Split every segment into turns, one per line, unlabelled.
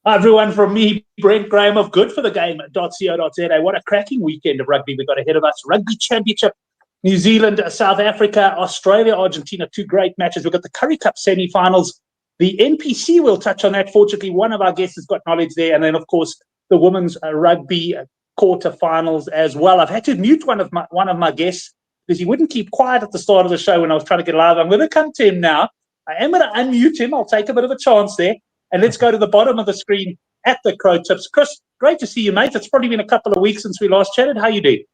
Everyone from me, Brent Graham of goodforthegame.co.za. What a cracking weekend of rugby we got ahead of us. Rugby Championship, New Zealand, South Africa, Australia, Argentina, two great matches. We've got the Currie Cup semi-finals. The NPC, we'll touch on that. Fortunately, one of our guests has got knowledge there. And then, of course, the women's rugby quarterfinals as well. I've had to mute one of my guests because he wouldn't keep quiet at the start of the show when I was trying to get live. I'm going to come to him now. I am going to unmute him. I'll take a bit of a chance there. And let's go to the bottom of the screen at the Crow Tips. Chris, great to see you, mate. It's probably been a couple of weeks since we last chatted. How you doing?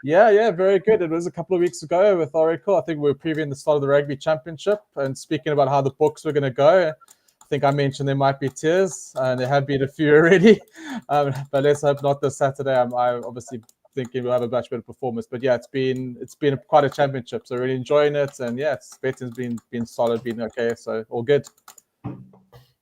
Yeah, very good. It was a couple of weeks ago with Oracle. I think we were previewing the start of the Rugby Championship and speaking about how the books were going to go. I think I mentioned there might be tears, and there have been a few already. But let's hope not this Saturday. I'm obviously thinking we'll have a much better performance. But yeah, it's been quite a championship, so really enjoying it. And yeah, betting's been solid, been okay, so all good.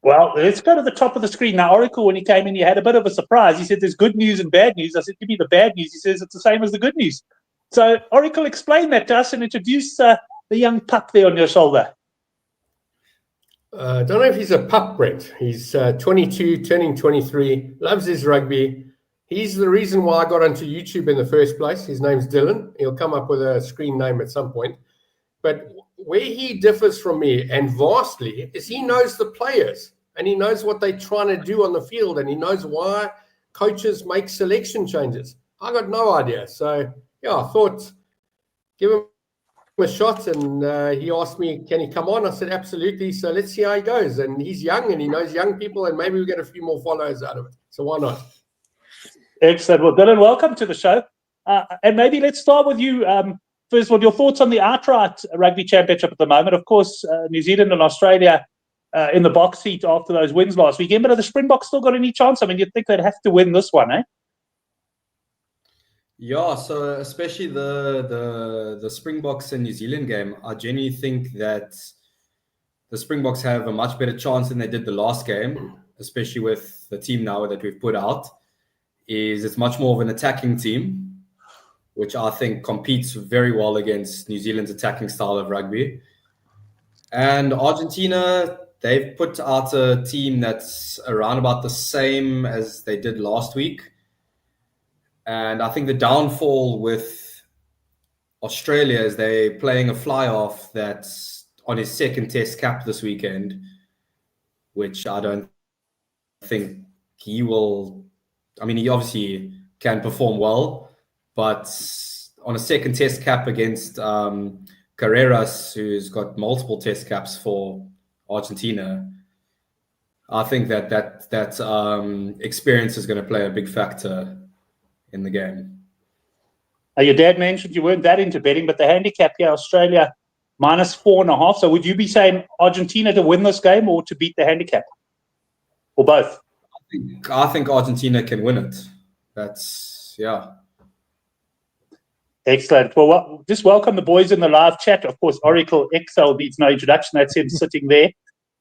Well, let's go to the top of the screen now. Oracle, when he came in, he had a bit of a surprise. He said there's good news and bad news. I said, give me the bad news. He says it's the same as the good news. So, Oracle, explain that to us and introduce the young pup there on your shoulder.
I don't know if he's a pup, Brent. He's 22, turning 23, loves his rugby. He's the reason why I got onto YouTube in the first place. His name's Dylan. He'll come up with a screen name at some point. But where he differs from me, and vastly, is he knows the players and he knows what they're trying to do on the field, and he knows why coaches make selection changes. I got no idea. So, yeah, I thought, give him a shot, and he asked me, can he come on? I said, absolutely. So let's see how he goes. And he's young and he knows young people, and maybe we'll get a few more followers out of it. So why not?
Excellent. Well, Dylan, welcome to the show. And maybe let's start with you. First of all, your thoughts on the outright rugby championship at the moment. Of course, New Zealand and Australia in the box seat after those wins last weekend. But have the Springboks still got any chance? I mean, you'd think they'd have to win this one, eh?
Yeah, so especially the Springboks and New Zealand game, I genuinely think that the Springboks have a much better chance than they did the last game, especially with the team now that we've put out. It's much more of an attacking team, which I think competes very well against New Zealand's attacking style of rugby. And Argentina, they've put out a team that's around about the same as they did last week. And I think the downfall with Australia is they're playing a fly-off that's on his second test cap this weekend, which I don't think he will. I mean, he obviously can perform well, but on a second test cap against Carreras, who's got multiple test caps for Argentina, I think that experience is going to play a big factor in the game.
Your dad mentioned you weren't that into betting, but the handicap here, Australia -4.5. So would you be saying Argentina to win this game or to beat the handicap? Or both?
I think Argentina can win it. Yeah.
Excellent. Well, just welcome the boys in the live chat. Of course, Oracle XL needs no introduction. That's him sitting there.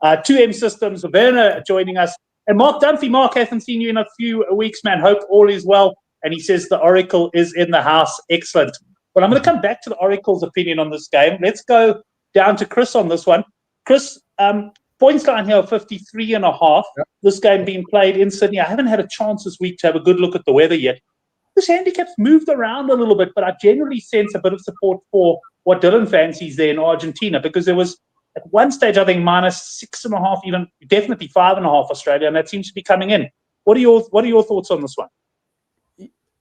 2M Systems, Werner joining us. And Mark Dunphy. Mark, hasn't seen you in a few weeks, man. Hope all is well. And he says the Oracle is in the house. Excellent. Well, I'm going to come back to the Oracle's opinion on this game. Let's go down to Chris on this one. Chris, points line here, 53.5. Yep. This game being played in Sydney. I haven't had a chance this week to have a good look at the weather yet. This handicap's moved around a little bit, but I generally sense a bit of support for what Dylan fancies there in Argentina, because there was at one stage, I think, -6.5, even definitely 5.5 Australia, and that seems to be coming in. What are your thoughts on this one?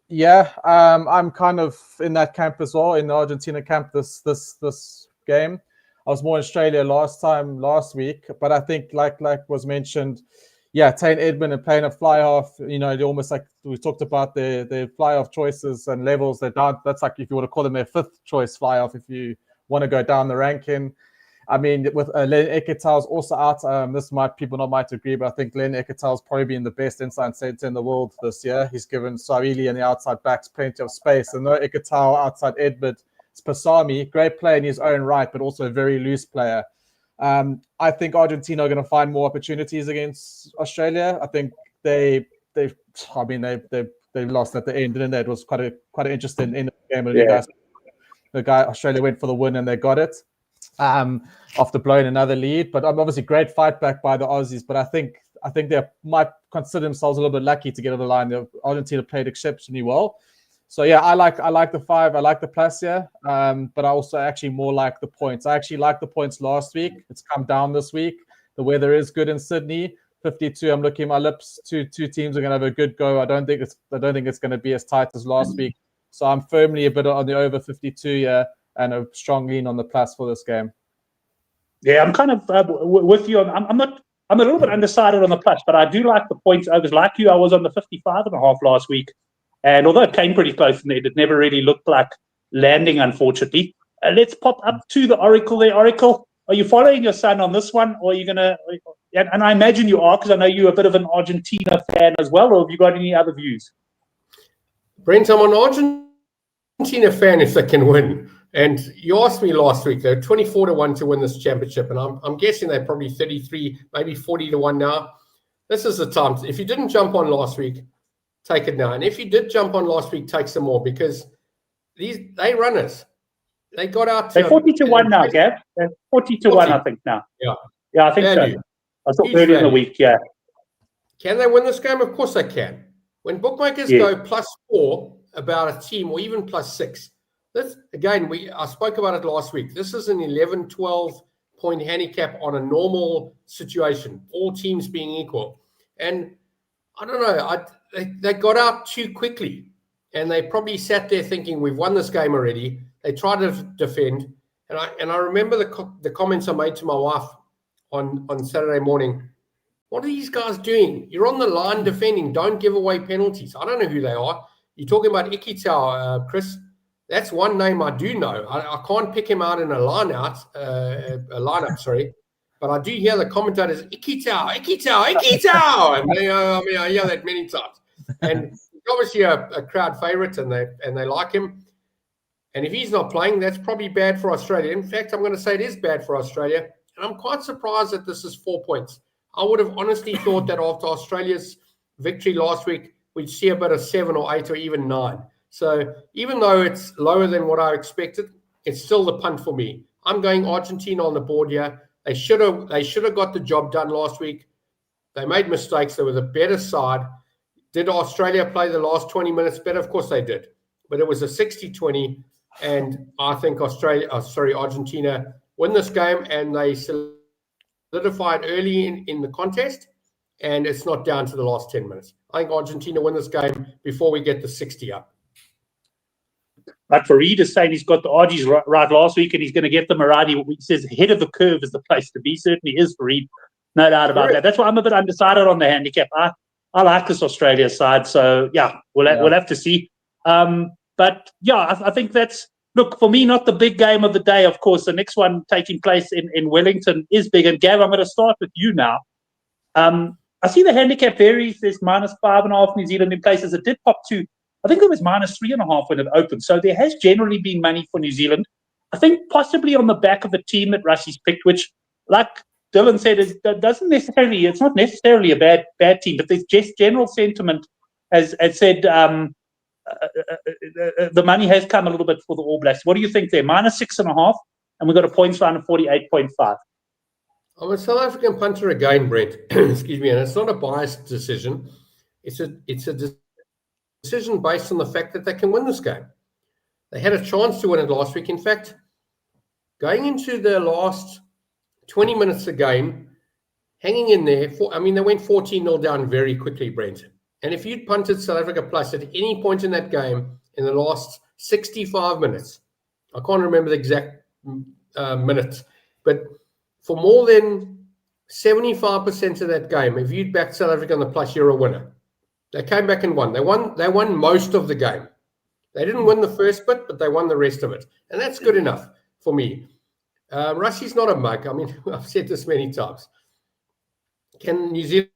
Yeah, I'm kind of in that camp as well, in the Argentina camp this game. I was more in Australia last week, but I think like was mentioned, yeah, Tane Edmund and playing a fly-half, they're almost like we talked about their fly-half choices and levels. That's like, if you want to call them their fifth choice fly-half, if you want to go down the ranking. I mean, with Len Ekitau's also out. People might agree, but I think Len Ekitau's probably been the best inside centre in the world this year. He's given Swahili and the outside backs plenty of space. And no Ekitau outside Edmund, Spasami, great player in his own right, but also a very loose player. I think Argentina are going to find more opportunities against Australia. I think they lost at the end, didn't they? It was quite an interesting end of the game. Yeah. The guy Australia went for the win and they got it. After blowing another lead, but obviously great fight back by the Aussies. But I think I think they might consider themselves a little bit lucky to get over the line. Argentina played exceptionally well. So yeah, I like the 5. I like the plus here, but I also actually more like the points. I actually like the points last week. It's come down this week. The weather is good in Sydney. 52. I'm looking at my lips. Two teams are going to have a good go. I don't think it's going to be as tight as last week. So I'm firmly a bit on the over 52 here and a strong lean on the plus for this game.
Yeah, I'm kind of with you. I'm a little bit undecided on the plus, but I do like the points overs. Like you, I was on the 55.5 last week. And although it came pretty close in there, it never really looked like landing, unfortunately. Let's pop up to the Oracle there. Oracle, are you following your son on this one? Or are you going to... And I imagine you are, because I know you're a bit of an Argentina fan as well. Or have you got any other views?
Brent, I'm an Argentina fan if they can win. And you asked me last week, they're 24-1 to win this championship. And I'm guessing they're probably 33, maybe 40-1 now. This is the time. If you didn't jump on last week, take it now. And if you did jump on last week, take some more, because they runners. They got out.
They're 40-1 now, Gav. They're 40-1, I think, now. Yeah, I think
Value.
so. I thought earlier in the week, yeah.
Can they win this game? Of course they can. When bookmakers go +4 about a team, or even +6, this, again, I spoke about it last week. This is an 11, 12-point handicap on a normal situation, all teams being equal. And I don't know, they got out too quickly, and they probably sat there thinking, we've won this game already. They tried to defend, and I remember the comments I made to my wife on Saturday morning. What are these guys doing? You're on the line defending. Don't give away penalties. I don't know who they are. You're talking about Ikitau, Chris. That's one name I do know. I can't pick him out in a lineup, but I do hear the commentators, Ikitau, and I hear that many times. And he's obviously a crowd favourite, and they like him. And if he's not playing, that's probably bad for Australia. In fact, I'm going to say it is bad for Australia. And I'm quite surprised that this is 4 points. I would have honestly thought that after Australia's victory last week, we'd see a bit of 7 or 8 or even 9. So even though it's lower than what I expected, it's still the punt for me. I'm going Argentina on the board here. They should have got the job done last week. They made mistakes. They were the better side. Did Australia play the last 20 minutes better? Of course they did. But it was a 60-20, and I think Argentina win this game, and they solidified early in the contest, and it's not down to the last 10 minutes. I think Argentina win this game before we get the 60 up.
But Fareed is saying he's got the Argies right last week, and he's going to get them right. He says head of the curve is the place to be. Certainly is, Fareed. No doubt about that. That's why I'm a bit undecided on the handicap. I like this Australia side, so yeah, we'll have to see. But yeah, I think that's... Look, for me, not the big game of the day, of course. The next one taking place in Wellington is big. And Gav, I'm going to start with you now. I see the handicap varies. There's -5.5 New Zealand in places. It did pop to, I think it was -3.5 when it opened. So there has generally been money for New Zealand. I think possibly on the back of the team that Rusty's picked, which, like Dylan said, it's not necessarily a bad team, but there's just general sentiment has said the money has come a little bit for the All Blacks. What do you think there? -6.5, and we've got a points line of 48.5.
I'm a South African punter again, Brent. Excuse me, and it's not a biased decision. It's a decision based on the fact that they can win this game. They had a chance to win it last week. In fact, going into the last 20 minutes of the game, hanging in there, they went 14-0 down very quickly, Brent. And if you'd punted South Africa plus at any point in that game in the last 65 minutes, I can't remember the exact minutes, but for more than 75% of that game, if you'd backed South Africa on the plus, you're a winner. They came back and won. They won most of the game. They didn't win the first bit, but they won the rest of it. And that's good enough for me. Rusty's not a mug. I mean, I've said this many times. Can New Zealand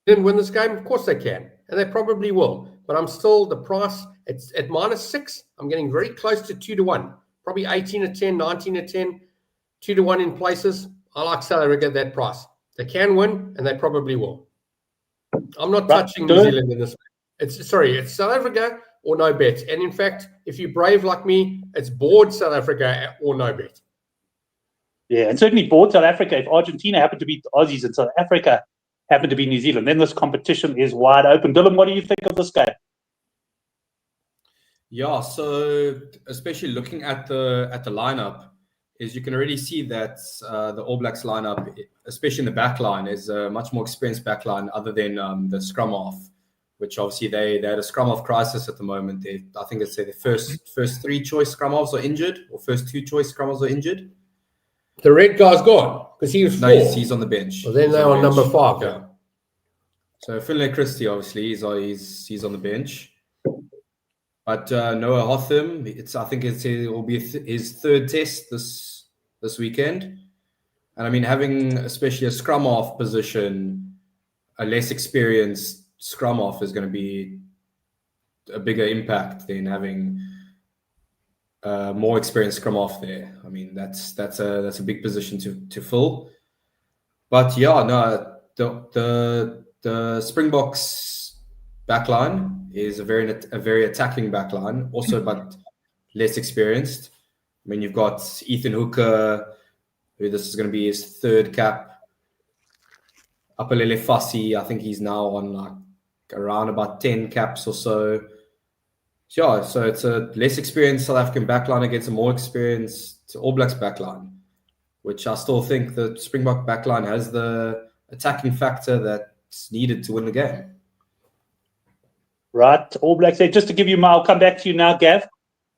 win this game? Of course they can, and they probably will. But I'm still, the price, it's at -6. I'm getting very close to 2-1, probably 18-10, 19-10, 2-1 in places. I like South Africa at that price. They can win, and they probably will. I'm not touching New Zealand in this. It's South Africa or no bet. And in fact, if you're brave like me, it's board South Africa or no bet.
Yeah, and certainly board South Africa. If Argentina happen to beat the Aussies and South Africa happen to be New Zealand. Then this competition is wide open. Dylan, what do you think of this game?
Yeah, so especially looking at the lineup, is you can already see that the All Blacks lineup, especially in the back line, is a much more experienced back line other than the scrum half, which obviously they had a scrum half crisis at the moment. I think it's the first 3 choice scrum halves are injured, or first 2 choice scrum halves are injured.
The red guy's gone because he was 4.
No, he's on the bench.
Well, then they're on number 5.
Yeah. So Finlay Christie, obviously, he's on the bench. But Noah Hotham, I think it will be his 3rd test this weekend. And I mean, having especially a scrum half position, a less experienced scrum half is going to be a bigger impact than having more experienced scrum half there. I mean, that's a big position to fill. But yeah, no, the Springboks backline is a very attacking backline, also, but less experienced. I mean, you've got Ethan Hooker, who this is going to be his 3rd cap. Apalele Fassi, I think he's now on like around about 10 caps or so. Yeah, so it's a less experienced South African backline against a more experienced All Blacks backline, which I still think the Springbok backline has the attacking factor that's needed to win the game.
Right, All Blacks. Just to give you I'll come back to you now, Gav.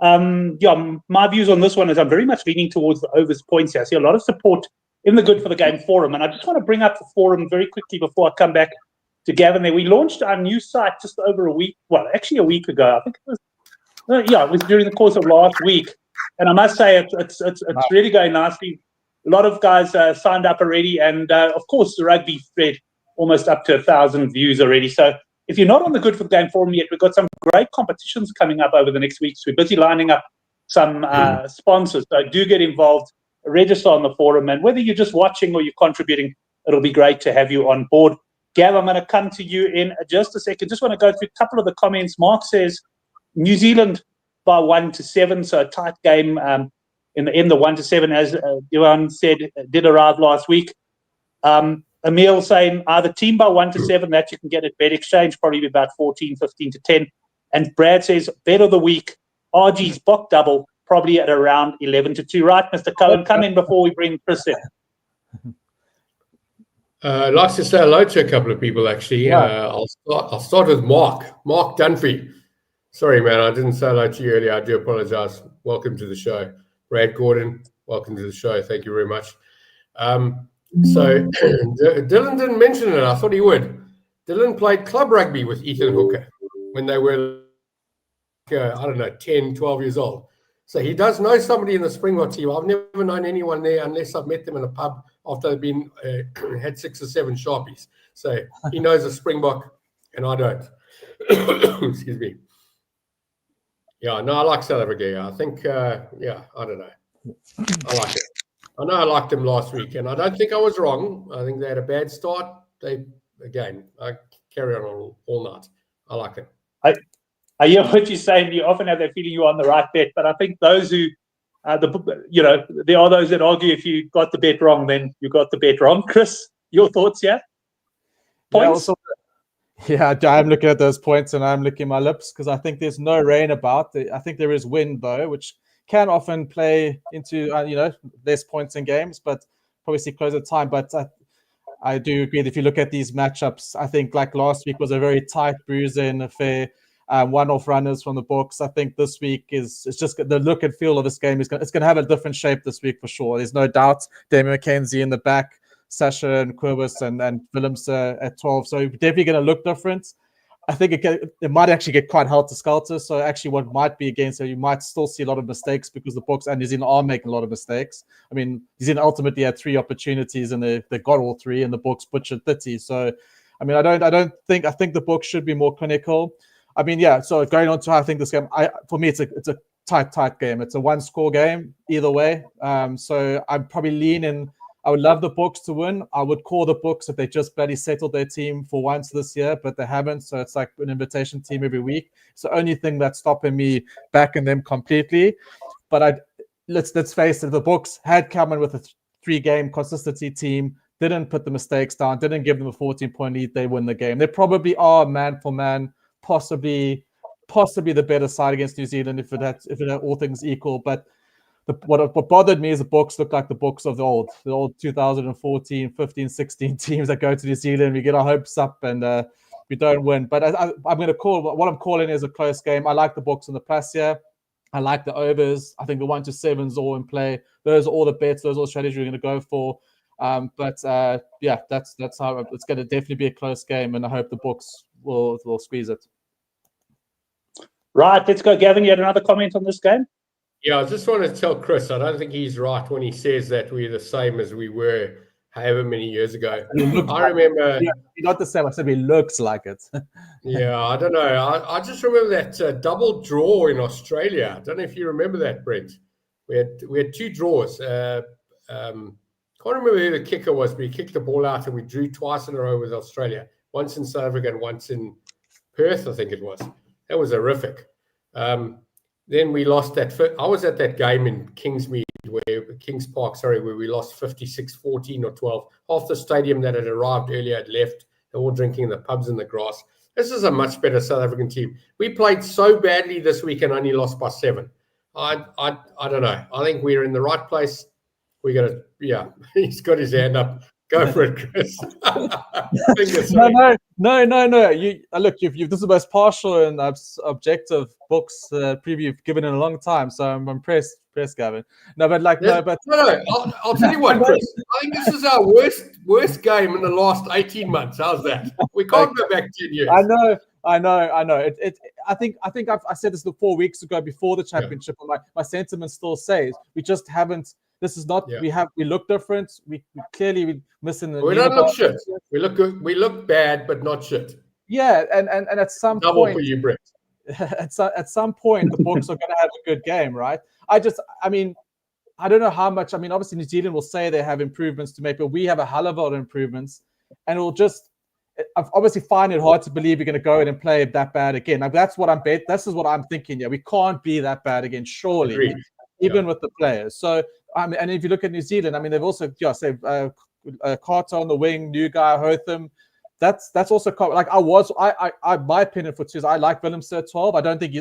My views on this one is I'm very much leaning towards the overs points here. I see a lot of support in the Good for the Game forum, and I just want to bring up the forum very quickly before I come back to Gavin there. We launched our new site just over a week ago. I think it was, it was during the course of last week, and I must say it's really going nicely. A lot of guys signed up already, and of course the rugby thread almost up to 1,000 views already. So if you're not on the Good for the Game forum yet, we've got some great competitions coming up over the next weeks. We're busy lining up some sponsors, so do get involved. Register on the forum, and whether you're just watching or you're contributing, it'll be great to have you on board. Gav, I'm going to come to you in just a second. Just want to go through a couple of the comments. Mark says New Zealand by 1-7, so a tight game. In the end, the 1-7, as Johan said, did arrive last week. Emil saying either team by 1-7, that you can get at Bet Exchange, probably about 14, 15 to 10. And Brad says bet of the week, RG's Bok double, probably at around 11-2. Right, Mr. Cohen, come in before we bring Chris in.
I'd like to say hello to a couple of people, actually.
Yeah.
I'll start with Mark Dunphy. Sorry, man, I didn't say hello to you earlier. I do apologize. Welcome to the show. Brad Gordon, welcome to the show. Thank you very much. So Dylan didn't mention it. I thought he would. Dylan played club rugby with Ethan Hooker when they were, 10, 12 years old. So he does know somebody in the Springbok team. I've never known anyone there unless I've met them in a pub after they've been had 6 or 7 Sharpies. So he knows a Springbok and I don't. Excuse me. Yeah, no, I like South Africa. I think, I don't know. I like it. I know I liked them last week, and I don't think I was wrong. I think they had a bad start. I carry on all night. I like it.
I hear what you're saying. You often have that feeling you're on the right bet, but I think those who, there are those that argue if you got the bet wrong, then you got the bet wrong. Chris, your thoughts here? Points?
Yeah, I'm looking at those points and I'm licking my lips because I think there's no rain about. I think there is wind, though, which can often play into, less points in games, but probably see closer time. But I do agree that if you look at these matchups, I think like last week was a very tight bruiser and affair. One-off runners from the books. I think this week it's just the look and feel of this game it's going to have a different shape this week for sure. There's no doubt. Damien McKenzie in the back, Sasha and Quibus and Willems at 12. So definitely going to look different. I think it might actually get quite helter-skelter. So actually what might be against it, you might still see a lot of mistakes because the books and New Zealand are making a lot of mistakes. I mean, New Zealand ultimately had 3 opportunities and they got all 3 and the books butchered 30. So, I mean, I think the books should be more clinical. I mean, yeah, so going on to how I think this game, for me, it's a tight game. It's a 1-score game either way. So I'm probably leaning. I would love the books to win. I would call the books if they just barely settled their team for once this year, but they haven't. So it's like an invitation team every week. It's the only thing that's stopping me backing them completely. But let's face it, the books had come in with a 3-game consistency team. didn't put the mistakes down, didn't give them a 14-point lead, they win the game. They probably are man for man, possibly the better side against New Zealand if it had all things equal. But what bothered me is the books look like the books of the old 2014, 15, 16 teams that go to New Zealand. We get our hopes up and we don't win. But I'm going to call what I'm calling is a close game. I like the books on the plus here. I like the overs. I think the 1 to 7s all in play. Those are all the bets. Those are all strategies we're going to go for. But that's how it's going to definitely be a close game, and I hope the books will squeeze it.
Right, let's go. Gavin, you had another comment on this game?
Yeah, I just want to tell Chris, I don't think he's right when he says that we're the same as we were however many years ago. I remember...
Yeah, not the same. I said he looks like it.
Yeah, I don't know. I just remember that double draw in Australia. I don't know if you remember that, Brent. We had 2 draws. Can't remember who the kicker was, but he kicked the ball out and we drew twice in a row with Australia. Once in South Africa and once in Perth, I think it was. That was horrific. Then we lost that. I was at that game in Kings Park, where we lost 56-14 or 12. Half the stadium that had arrived earlier had left. They're all drinking in the pubs in the grass. This is a much better South African team. We played so badly this week and only lost by 7. I don't know. I think we're in the right place. We're going to, yeah, he's got his hand up. Go for it, Chris.
No. You look. This is the most partial and objective books preview you've given in a long time. So I'm impressed, Gavin. No.
I'll tell you what, Chris. I think this is our worst game in the last 18 months. How's that? We can't go back 10 years.
I know. I think I said this 4 weeks ago before the championship. Yeah. My sentiment still says we just haven't. This is not. Yeah. We look different. We clearly missing the.
We don't look shit. We look good. We look bad, but not shit.
Yeah, and at some
double
point,
for you, Brett.
At some point, the books are going to have a good game, right? I don't know how much. I mean, obviously, New Zealand will say they have improvements to make, but we have a hell of a lot of improvements, and it'll just. I obviously find it hard to believe you're going to go in and play that bad again. Like, that's what I'm bet. This is what I'm thinking. Yeah, we can't be that bad again, surely. Agreed. Even with the players. So, and if you look at New Zealand, I mean, they've also Carter on the wing, new guy, Hotham. That's also like my opinion for Tuesday. I like Willemse at 12. I don't think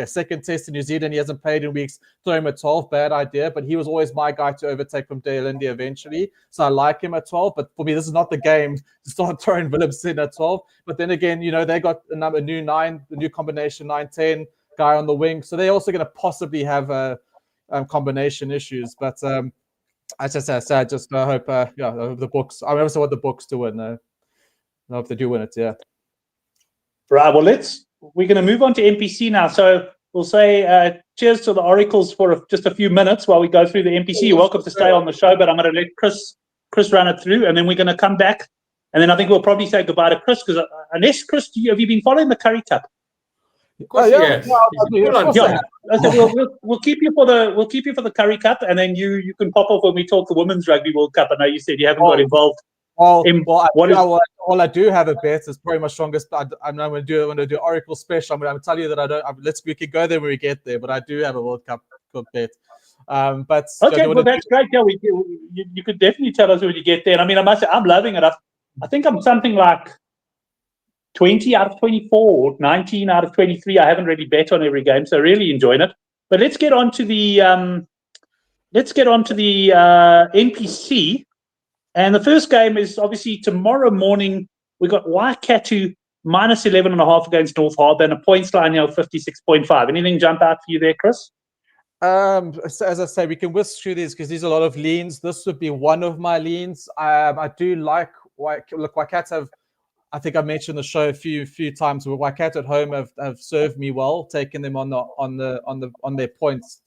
second test in New Zealand, he hasn't played in weeks. Throw him at 12, bad idea. But he was always my guy to overtake from Dale India eventually. So I like him at 12. But for me, this is not the game to start throwing Willemse in at 12. But then again, they got a new 9, the new combination 9-10 guy on the wing. So they're also going to possibly have combination issues, but I just hope the books. I also want the books to win. I hope they do win it. Yeah.
Right. Well, we're going to move on to NPC now. So we'll say cheers to the Oracles for just a few minutes while we go through the NPC. You're welcome to stay on the show, but I'm going to let Chris run it through, and then we're going to come back, and then I think we'll probably say goodbye to Chris because unless Chris, have you been following the Currie Cup?
Of course, yes.
We'll keep you for the Currie Cup, and then you can pop off when we talk the Women's Rugby World Cup. I know you said you haven't got involved.
All I do have a bet is probably my strongest. I'm not going to do Oracle special. I'm going to tell you that I don't. We can go there when we get there, but I do have a World Cup bet. But
okay, well that's great. Yeah, you could definitely tell us when you get there. And I mean, I must say, I'm loving it. I think I'm something like 20 out of 24, 19 out of 23. I haven't really bet on every game, so really enjoying it. But let's get on to the NPC. And the first game is obviously tomorrow morning. We got Waikato minus 11.5 against North Harbour and a points line here of 56.5. Anything jump out for you there, Chris?
So as I say, we can whisk through these because these are a lot of leans. This would be one of my leans. I do like Waikato have. I think I mentioned the show a few times where Waikato at home have served me well, taking them on their points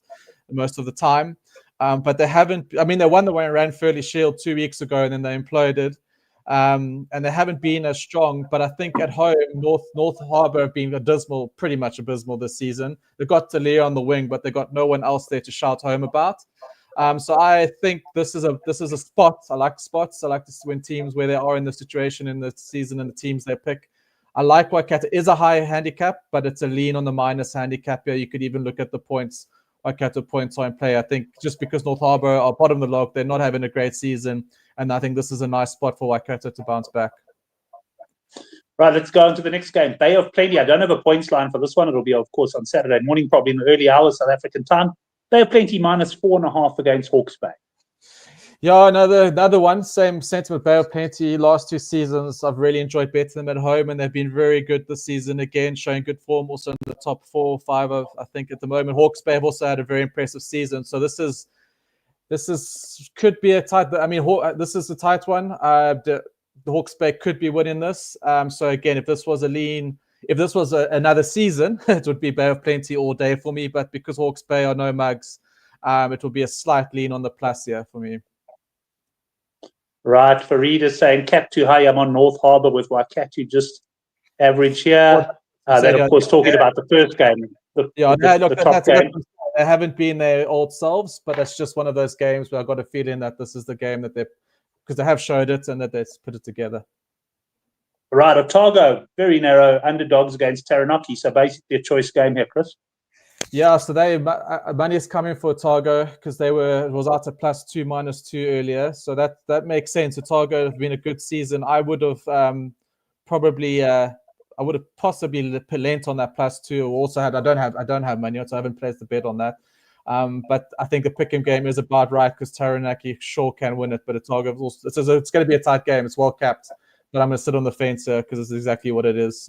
most of the time. But they haven't. I mean, they won the Ranfurly Shield 2 weeks ago, and then they imploded. And they haven't been as strong. But I think at home, North Harbour have been pretty much abysmal this season. They've got Talia on the wing, but they've got no one else there to shout home about. So I think this is a spot. I like spots. I like to win teams where they are in the situation in the season and the teams they pick. I like Waikato is a high handicap, but it's a lean on the minus handicap here. You could even look at the points. Waikato points are in play. I think just because North Harbour are bottom of the log, they're not having a great season, And I think this is a nice spot for Waikato to bounce back.
Right, let's go on to the next game. Bay of Plenty. I don't have a points line for this one. It'll be, of course, on Saturday morning, probably in the early hours, South African time. Bay of Plenty -4.5 against Hawke's Bay.
Yeah, another one. Same sentiment. Bay of Plenty. Last 2 seasons, I've really enjoyed betting them at home, and they've been very good this season again, showing good form. Also in the top 4 or 5 of, I think, at the moment. Hawke's Bay have also had a very impressive season. So this could be a tight. I mean, this is a tight one. The Hawke's Bay could be winning this. So again, if this was another season, it would be Bay of Plenty all day for me. But because Hawke's Bay are no mugs, it will be a slight lean on the plus here for me.
Right, Farid is saying cap too high. I'm on North Harbour with Waikato just average here. Then, of course, talking about the first game. The top game.
They haven't been their old selves, but it's just one of those games where I've got a feeling that this is the game that because they have showed it and that they've put it together.
Right, Otago, very narrow underdogs against Taranaki. So basically a choice game here, Chris.
Yeah, so money is coming for Otago because it was out at +2, -2 earlier. So that makes sense. Otago have been a good season. I would have possibly lent on that +2. Also I don't have money, so I haven't placed the bet on that. But I think the pick'em game is about right because Taranaki sure can win it, but Otago also, it's going to be a tight game. It's well capped, but I'm going to sit on the fence because it's exactly what it is.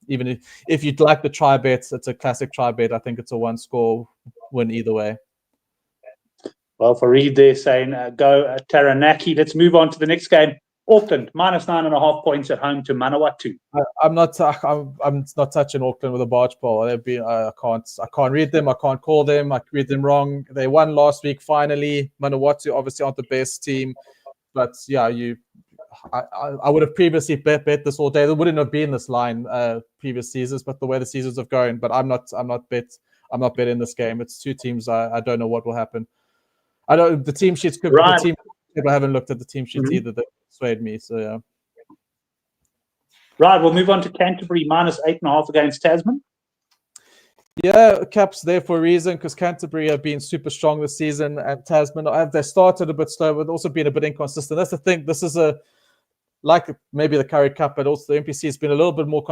Even if you'd like the try bets, it's a classic try bet. I think it's a 1-score win either way.
Well, Farid there saying go Taranaki. Let's move on to the next game. Auckland -9.5 points at home to Manawatu.
I'm not touching Auckland with a barge pole. I can't read them. I can't call them. I read them wrong. They won last week finally. Manawatu obviously aren't the best team, but yeah, I would have previously bet this all day. There wouldn't have been this line previous seasons, but the way the seasons have gone. But I'm not betting this game. It's 2 teams. I don't know what will happen. I don't. The team sheets could. Right. I haven't looked at the team sheets either. That swayed me. So yeah.
Right, we'll move on to Canterbury -8.5 against Tasman.
Yeah, Cap's there for a reason because Canterbury have been super strong this season, and Tasman they started a bit slow, but also been a bit inconsistent. That's the thing. This is like maybe the Currie Cup, but also the NPC has been a little bit more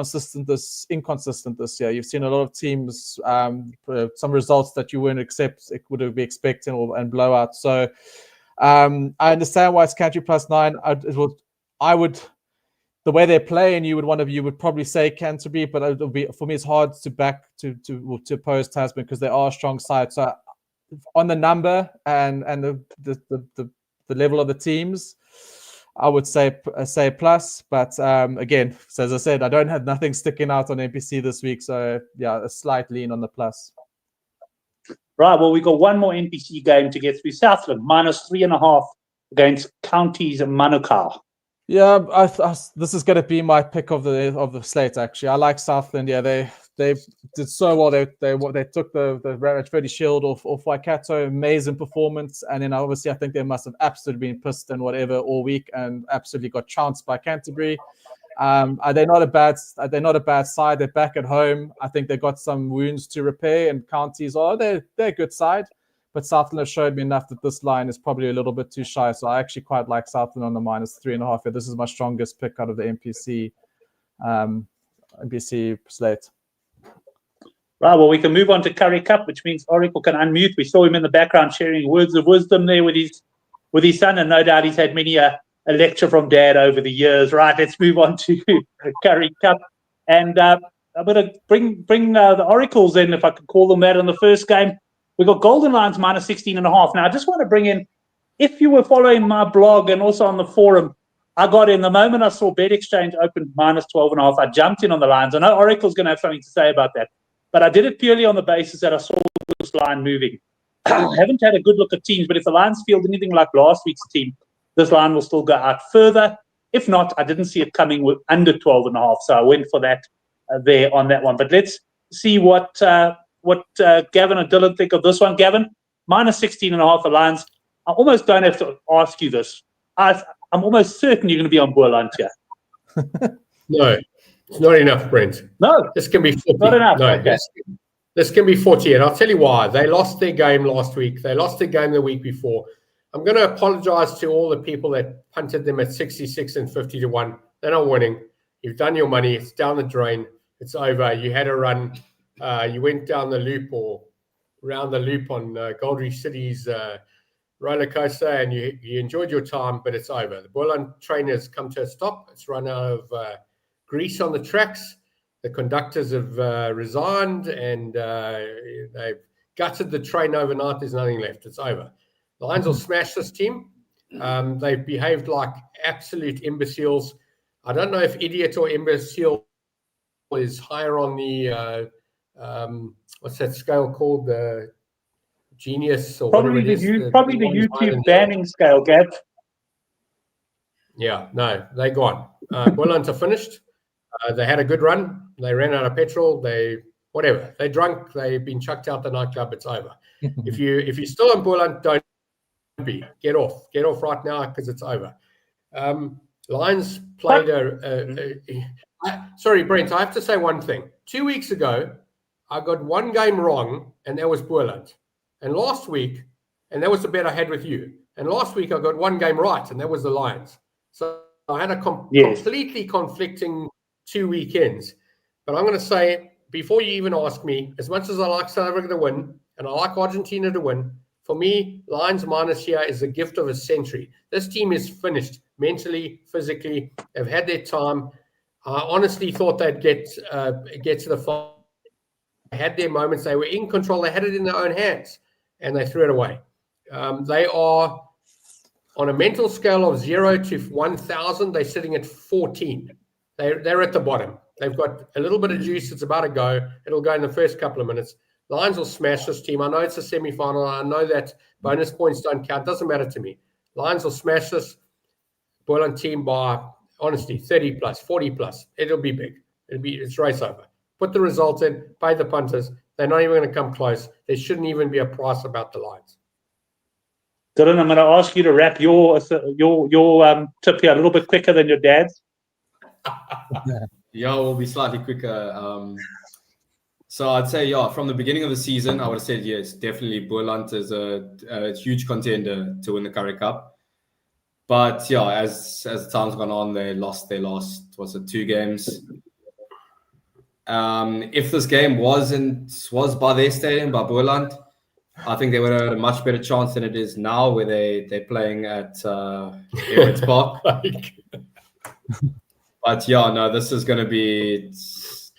inconsistent this year. You've seen a lot of teams, some results that you wouldn't be expecting and blowout. So I understand why it's Canterbury +9. I would. The way they're playing, you would probably say Canterbury, but it'll be, for me, it's hard to back to oppose Tasman because they are a strong side. So on the number and the level of the teams, I would say plus. But again, so as I said, I don't have nothing sticking out on NPC this week. So yeah, a slight lean on the plus.
Right. Well, we got one more NPC game to get through. Southland -3.5 against Counties and Manukau.
Yeah, this is going to be my pick of the slate. Actually, I like Southland. Yeah, they did so well. They took the Redford Shield off Waikato. Amazing performance, and then obviously I think they must have absolutely been pissed and whatever all week, and absolutely got trounced by Canterbury. They're not a bad side. They're back at home. I think they've got some wounds to repair, and Counties they're a good side. But Southland have showed me enough that this line is probably a little bit too shy. So I actually quite like Southland on the -3.5. This is my strongest pick out of the NPC slate.
Right, well, we can move on to Currie Cup, which means Oracle can unmute. We saw him in the background sharing words of wisdom there with his son, and no doubt he's had many a lecture from Dad over the years. Right, let's move on to Currie Cup. And I'm going to bring the Oracles in, if I could call them that, in the first game. We got Golden Lions -16.5. Now, I just want to bring in, if you were following my blog and also on the forum, I got in the moment I saw Bet Exchange open -12.5. I jumped in on the Lions. I know Oracle's going to have something to say about that, but I did it purely on the basis that I saw this line moving. I haven't had a good look at teams, but if the Lions field anything like last week's team, this line will still go out further. If not, I didn't see it coming with under 12.5, so I went for that there on that one. But let's see what Gavin and Dylan think of this one. Gavin, -16.5 for Lions. I almost don't have to ask you this. I'm almost certain you're going to be on Boerland here.
No, it's not enough, Brent.
No,
this can be 40.
Not enough.
No,
okay.
This can be 40, and I'll tell you why. They lost their game last week. They lost their game the week before. I'm going to apologize to all the people that punted them at 66 and 50 to 1. They're not winning. You've done your money. It's down the drain. It's over. You had a run. You went down the loop or round the loop on Gold Reef City's roller coaster, and you enjoyed your time, but it's over. The Boland train has come to a stop. It's run out of grease on the tracks. The conductors have resigned, and they've gutted the train overnight. There's nothing left. It's over. Lions will smash this team. They've behaved like absolute imbeciles. I don't know if idiot or imbecile is higher on the what's that scale called? The genius or
probably
whatever it is.
Probably the YouTube banning scale, Gav.
Yeah, no, they gone. Boland are finished. They had a good run. They ran out of petrol. They drunk. They've been chucked out the nightclub. It's over. If you're still on Boland, don't be. Get off right now because it's over. Lions played sorry, Brent, I have to say one thing. 2 weeks ago, I got one game wrong, and that was Boland. And last week, and that was the bet I had with you. And last week, I got one game right, and that was the Lions. So I had a completely conflicting 2 weekends. But I'm going to say, before you even ask me, as much as I like South Africa to win, and I like Argentina to win, for me, Lions minus here is a gift of a century. This team is finished mentally, physically. They've had their time. I honestly thought they'd get to the final. They had their moments. They were in control. They had it in their own hands, and they threw it away. They are on a mental scale of 0 to 1,000. They're sitting at 14. They're at the bottom. They've got a little bit of juice. It's about to go. It'll go in the first couple of minutes. Lions will smash this team. I know it's a semi-final. I know that bonus points don't count. Doesn't matter to me. Lions will smash this Boland team by, honestly, 30 plus, 40 plus. It'll be big. It's race over. Put the result in, pay the punters. They're not even going to come close. There shouldn't even be a price about the Lions.
Dylan, I'm going to ask you to wrap your tip here a little bit quicker than your dad's.
Yeah, we'll be slightly quicker. So I'd say, from the beginning of the season, I would have said, yes, definitely Boland is a huge contender to win the Currie Cup. But, as time's gone on, they lost their last, 2 games. If this game was by their stadium, by Boland, I think they would have had a much better chance than it is now, where they're playing at Emirates Park. But this is going to be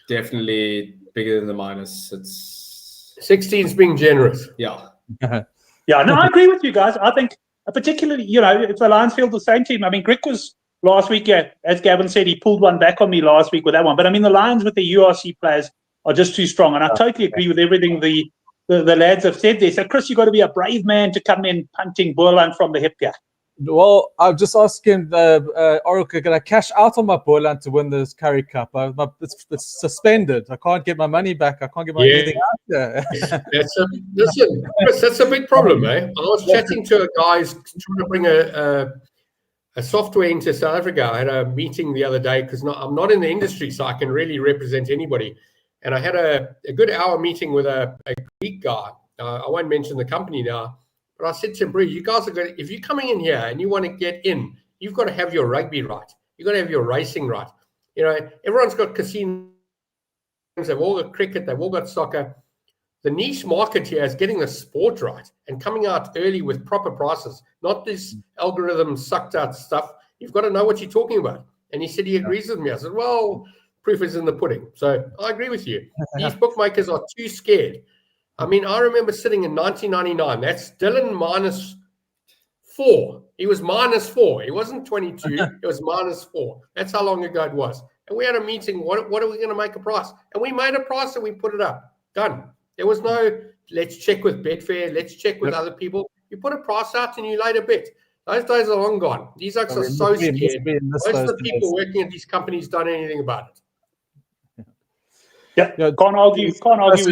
definitely bigger than the minus. It's
16's being generous.
Yeah.
No, I agree with you guys. I think particularly, if the Lions field the same team. I mean, Grick was last week, as Gavin said, he pulled one back on me last week with that one. But I mean, the Lions with the URC players are just too strong. And I totally agree with everything the lads have said there. So, Chris, you've got to be a brave man to come in punting Boland from the hip here.
Well, I'm just asking Oracle, can I cash out on my Boland to win this Currie Cup? It's suspended. I can't get my money back. I can't get my anything out there.
Listen, Chris, that's a big problem, eh? I was chatting to a guy who's trying to bring a software into South Africa. I had a meeting the other day because I'm not in the industry, so I can really represent anybody. And I had a good hour meeting with a Greek guy. I won't mention the company now. But I said to him, you guys are going to, if you're coming in here and you want to get in, you've got to have your rugby right. You've got to have your racing right. Everyone's got casinos. They've all got cricket. They've all got soccer. The niche market here is getting the sport right and coming out early with proper prices, not this algorithm sucked out stuff. You've got to know what you're talking about. And he said he agrees with me. I said, well, proof is in the pudding. So I agree with you. These bookmakers are too scared. I mean, I remember sitting in 1999. That's Dylan -4. He was -4. He wasn't 22. It was -4. That's how long ago it was. And we had a meeting. What are we going to make a price? And we made a price and we put it up. Done. There was no, let's check with Betfair. Let's check with other people. You put a price out and you laid a bet. Those days are long gone. These oaks are so scared. Most of the people working at these companies don't know anything about it.
Yeah, can't argue with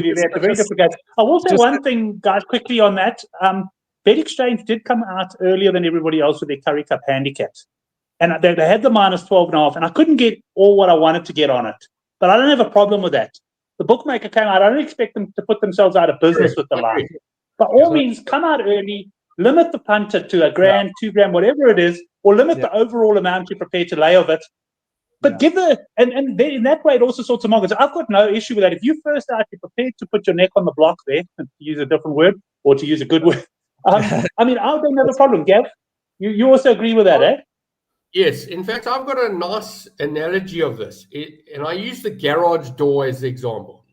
you there. It's a very different game. I will say one thing, guys, quickly on that. Bet Exchange did come out earlier than everybody else with their Currie Cup handicaps. And they had the -12.5, and I couldn't get all what I wanted to get on it. But I don't have a problem with that. The bookmaker came out. I don't expect them to put themselves out of business with the line. By all means, come out early, limit the punter to $1,000, $2,000, whatever it is, or limit the overall amount you're prepared to lay of it. But give and then in that way, it also sorts of markets. I've got no issue with that. If you first out, you're prepared to put your neck on the block there, to use a different word, or to use a good word. I mean, I don't have a problem, Gav. You also agree with that, eh?
Yes. In fact, I've got a nice analogy of this, and I use the garage door as the example.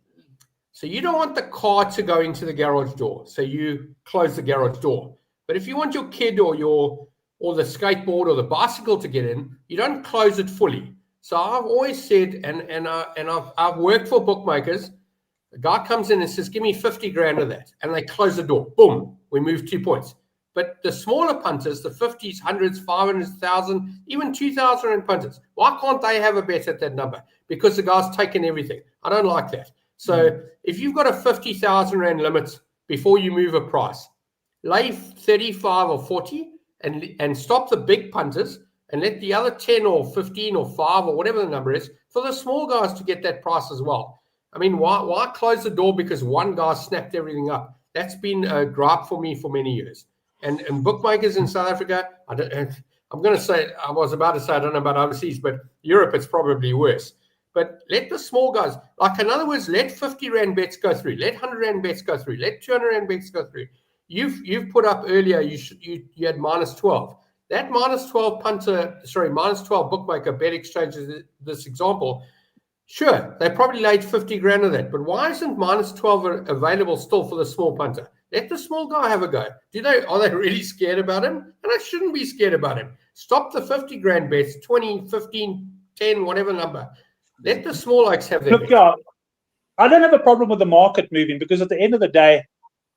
So you don't want the car to go into the garage door, so you close the garage door. But if you want your kid or the skateboard or the bicycle to get in, you don't close it fully. So I've always said, and I've worked for bookmakers. The guy comes in and says, "Give me 50 grand of that," and they close the door. Boom, we move 2 points. But the smaller punters, the 50s, 100s, 500s, 1,000, even 2,000 rand punters, why can't they have a bet at that number? Because the guy's taken everything. I don't like that. So if you've got a 50,000 rand limit before you move a price, lay 35 or 40 and stop the big punters and let the other 10 or 15 or 5 or whatever the number is for the small guys to get that price as well. I mean, why close the door because one guy snapped everything up? That's been a gripe for me for many years. And bookmakers in South Africa, I was about to say, I don't know about overseas, but Europe, it's probably worse. But let the small guys, like in other words, let 50 rand bets go through, let 100 rand bets go through, let 200 rand bets go through. You've put up earlier, you had -12. That -12 bookmaker bet exchange is this example. Sure, they probably laid 50 grand of that, but why isn't -12 available still for the small punter? Let the small guy have a go. Are they really scared about him? And I shouldn't be scared about him. Stop the 50 grand bets, 20, 15, 10, whatever number. Let the small oaks have their bet.
Yeah, I don't have a problem with the market moving because at the end of the day,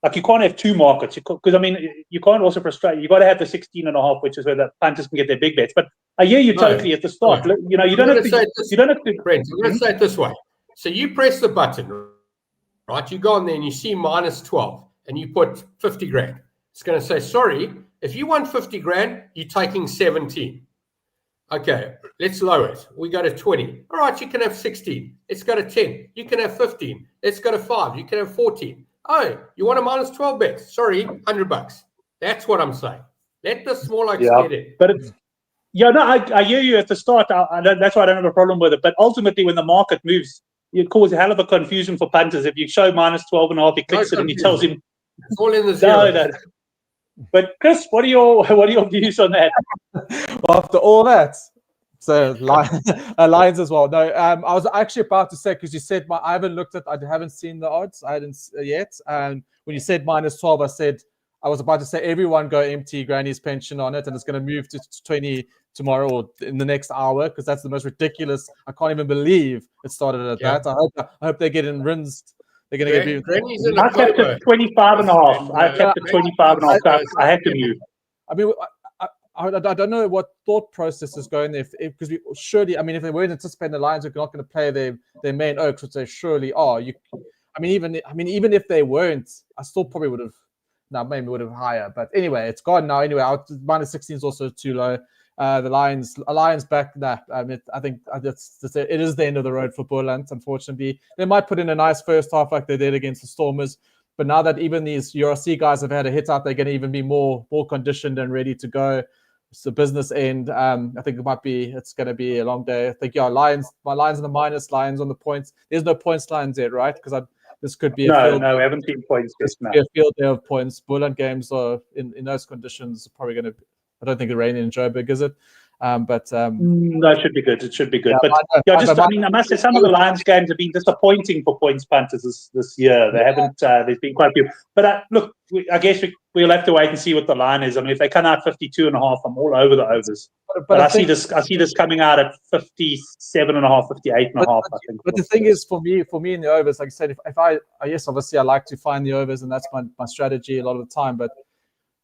like you can't have two markets. Because I mean, you can't also frustrate. You got to have the 16.5, which is where the punters can get their big bets. But I hear you totally at the start.
No.
You know, you don't have to. You don't have to.
Friends, I'm going to say it this way. So you press the button, right? You go on there and you see -12. And you put 50 grand. It's going to say, sorry, if you want 50 grand, you're taking 17. Okay, let's lower it. We go to 20. All right, you can have 16. Let's go to 10. You can have 15. Let's go to 5. You can have 14. Oh, you want a -12 bet? Sorry, $100. That's what I'm saying. Let the small oaks get it.
But it's, I hear you at the start. That's why I don't have a problem with it. But ultimately, when the market moves, it causes a hell of a confusion for punters. If you show -12.5, he clicks it and he tells him,
it's all in the zero.
No. But Chris, what are your views on that?
Well, after all that, so Lions as well. No, I was actually about to say, because you said I haven't looked at, I haven't seen the odds. I hadn't yet. And when you said -12, I was about to say everyone go empty Granny's pension on it, and it's going to move to 20 tomorrow or in the next hour, because that's the most ridiculous. I can't even believe it started at that. I hope they get in rinsed. They're going to get.
I kept it 25.5. I kept it 25.5. I had to move.
I mean, I don't know what thought process is going there, because we surely, I mean, if they weren't anticipating the Lions are not going to play their main oaks, which they surely are. Even if they weren't, I still probably would have. No, maybe would have higher. But anyway, it's gone now. Anyway, -16 is also too low. The Lions back. Nah, I mean, I think it is the end of the road for Boland. Unfortunately, they might put in a nice first half like they did against the Stormers. But now that even these URC guys have had a hit out, they're going to even be more conditioned and ready to go. It's the business end. I think it's going to be a long day. I think Lions on the minus, Lions on the points. There's no points lines yet, right? Because this could be
no, we haven't seen points just now.
A field day of points. Boland games are in those conditions probably going to. I don't think it's raining in Joburg, is it?
No, it should be good. It should be good. I must say, some of the Lions games have been disappointing for points punters this year. They haven't. There's been quite a few. But look, I guess we'll have to wait and see what the line is. I mean, if they come out 52.5, I'm all over the overs. But I see this coming out at 57.5, 58.5. I think.
But the thing is, for me in the overs, like I said, if I obviously I like to find the overs, and that's my strategy a lot of the time, but.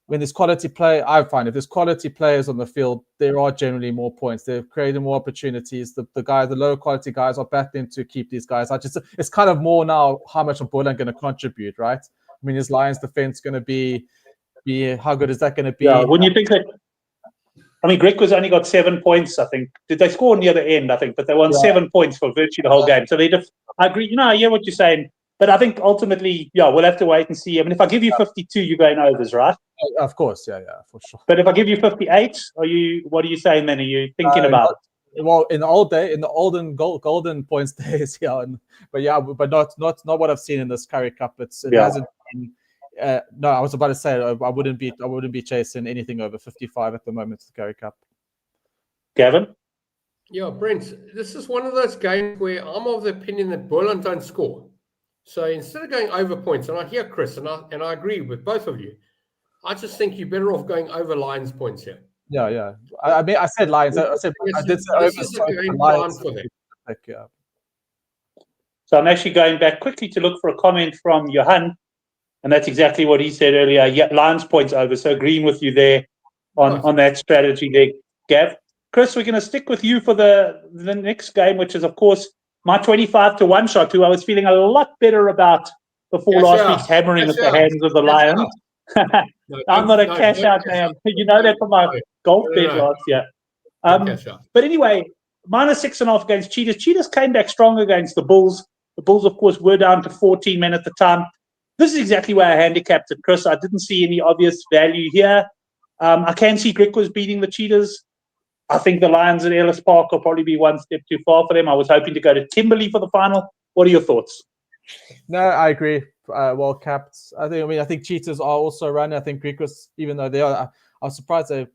When there's quality play, I find if there's quality players on the field, there are generally more points. They're creating more opportunities. The lower quality guys are battling to keep these guys out. It's kind of more now how much are Boland going to contribute, right? I mean, is Lions defense going to be how good is that going to be?
Yeah, when you think that, I mean, Greco's only got 7 points, I think. Did they score near the end, I think? But they won 7 points for virtually the whole game. So I agree. I hear what you're saying. But I think ultimately, we'll have to wait and see. I mean, if I give you 52, you're going overs, right?
Of course, yeah, for sure.
But if I give you 58, what are you saying, man? Are you thinking about it?
Well, in the olden golden points days, but not what I've seen in this Currie Cup. It hasn't been. No, I was about to say I wouldn't be chasing anything over 55 at the moment in the Currie Cup.
Gavin?
Yeah, Brent, this is one of those games where I'm of the opinion that Boland don't score. So instead of going over points, and I hear Chris, and I agree with both of you, I just think you're better off going over Lions points here.
Yeah. I mean, I said Lions. I did say over.
This is a game plan for them.
Yeah.
So I'm actually going back quickly to look for a comment from Johan, and that's exactly what he said earlier. Yeah, Lions points over. So agreeing with you there on that strategy there, Gav. Chris, we're going to stick with you for the next game, which is, of course, my 25-1 shot, who I was feeling a lot better about before last week's hammering at the hands of the Lions. I'm not a cash-out man. You know that from my golf bet last year. But anyway, -6.5 against Cheetahs. Cheetahs came back strong against the Bulls. The Bulls, of course, were down to 14 men at the time. This is exactly where I handicapped it, Chris. I didn't see any obvious value here. I can see Griquas beating the Cheetahs. I think the Lions at Ellis Park will probably be one step too far for them. I was hoping to go to Kimberley for the final. What are your thoughts?
No, I agree. Well capped. I think Cheetahs are also running. I think Griquas, even though they are, I was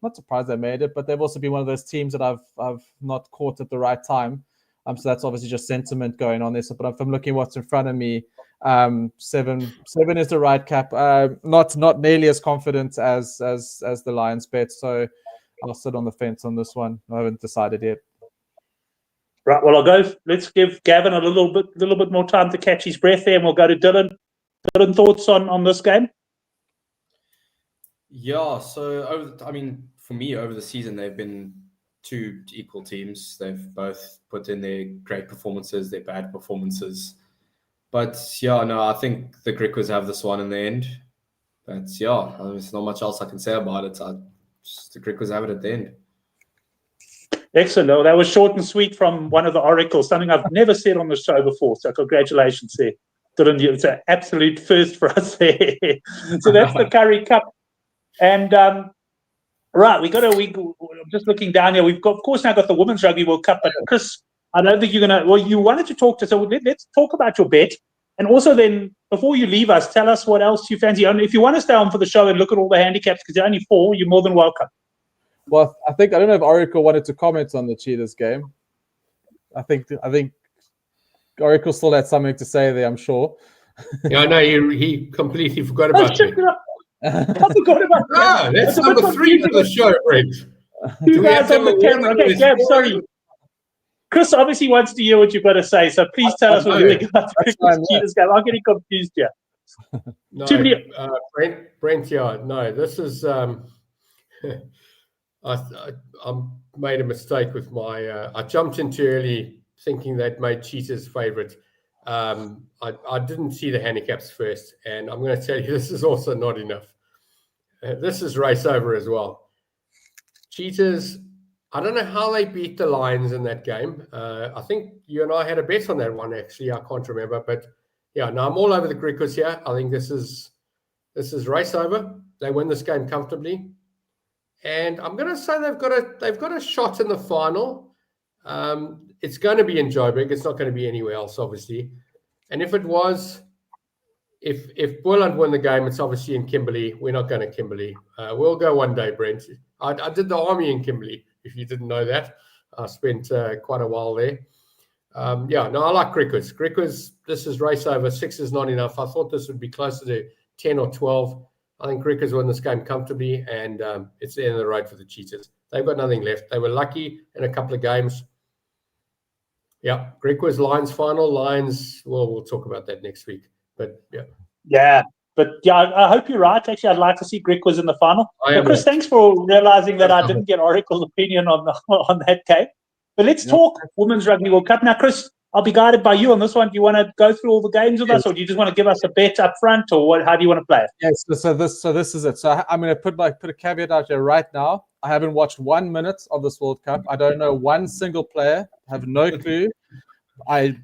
not surprised they made it, but they've also been one of those teams that I've not caught at the right time. So that's obviously just sentiment going on there. So, but if I'm looking what's in front of me, 7 is the right cap. Not nearly as confident as the Lions bet. So I'll sit on the fence on this one. I haven't decided yet.
Right. Well, let's give Gavin a little bit more time to catch his breath there, and we'll go to Dylan. Dylan, thoughts on this game?
Yeah. So, for me, over the season, they've been two equal teams. They've both put in their great performances, their bad performances. But I think the Griquas have this one in the end. But there's not much else I can say about it. The Griquas have it at the end.
Excellent. Oh, that was short and sweet from one of the oracles, something I've never said on the show before. So congratulations there, Dylan. It's an absolute first for us there. So that's the Currie Cup. And right, I'm just looking down here. We've got, of course, now got the Women's Rugby World Cup. But Chris, I don't think you're going to. Well, you wanted to talk to. So let's talk about your bet. And also then, before you leave us, tell us what else you fancy. If you want to stay on for the show and look at all the handicaps, because there are only 4, you're more than welcome.
Well, I don't know if Oracle wanted to comment on the Cheetahs game. I think Oracle still had something to say there, I'm sure.
Yeah, I know he completely forgot about me.
I forgot about that.
That's number 3 of the show, Brent.
You guys on the camera. Okay, Gab, sorry. Chris obviously wants to hear what you've got to say, so please tell us what you think about the Cheetahs game. I'm getting confused here.
No, Brent, no, this is... I made a mistake with my... I jumped in too early thinking that made Cheetahs favourite. I didn't see the handicaps first, and I'm going to tell you this is also not enough. This is race over as well. Cheetahs... I don't know how they beat the Lions in that game. I think you and I had a bet on that one, actually. I can't remember. But, I'm all over the Griquas here. I think this is race over. They win this game comfortably. And I'm going to say they've got a shot in the final. It's going to be in Joburg. It's not going to be anywhere else, obviously. And if it was, if Boland win the game, it's obviously in Kimberley. We're not going to Kimberley. We'll go one day, Brent. I did the army in Kimberley. If you didn't know that, I spent quite a while there. I like Griquas. Griquas, this is race over. 6 is not enough. I thought this would be closer to 10 or 12. I think Griquas won this game comfortably, and it's the end of the road for the Cheetahs. They've got nothing left. They were lucky in a couple of games. Yeah, Griquas Lions final. Lions, well, we'll talk about that next week. But
yeah. But I hope you're right. Actually, I'd like to see Griquas in the final. But Chris, thanks for realizing that I didn't get Oracle's opinion on that game. But let's talk Women's Rugby World Cup. Now, Chris, I'll be guided by you on this one. Do you want to go through all the games with us, or do you just want to give us a bet up front, or what? How do you want to play it?
Yes. So this is it. So I'm going to put a caveat out there right now. I haven't watched 1 minute of this World Cup. I don't know one single player. I have no clue. I'm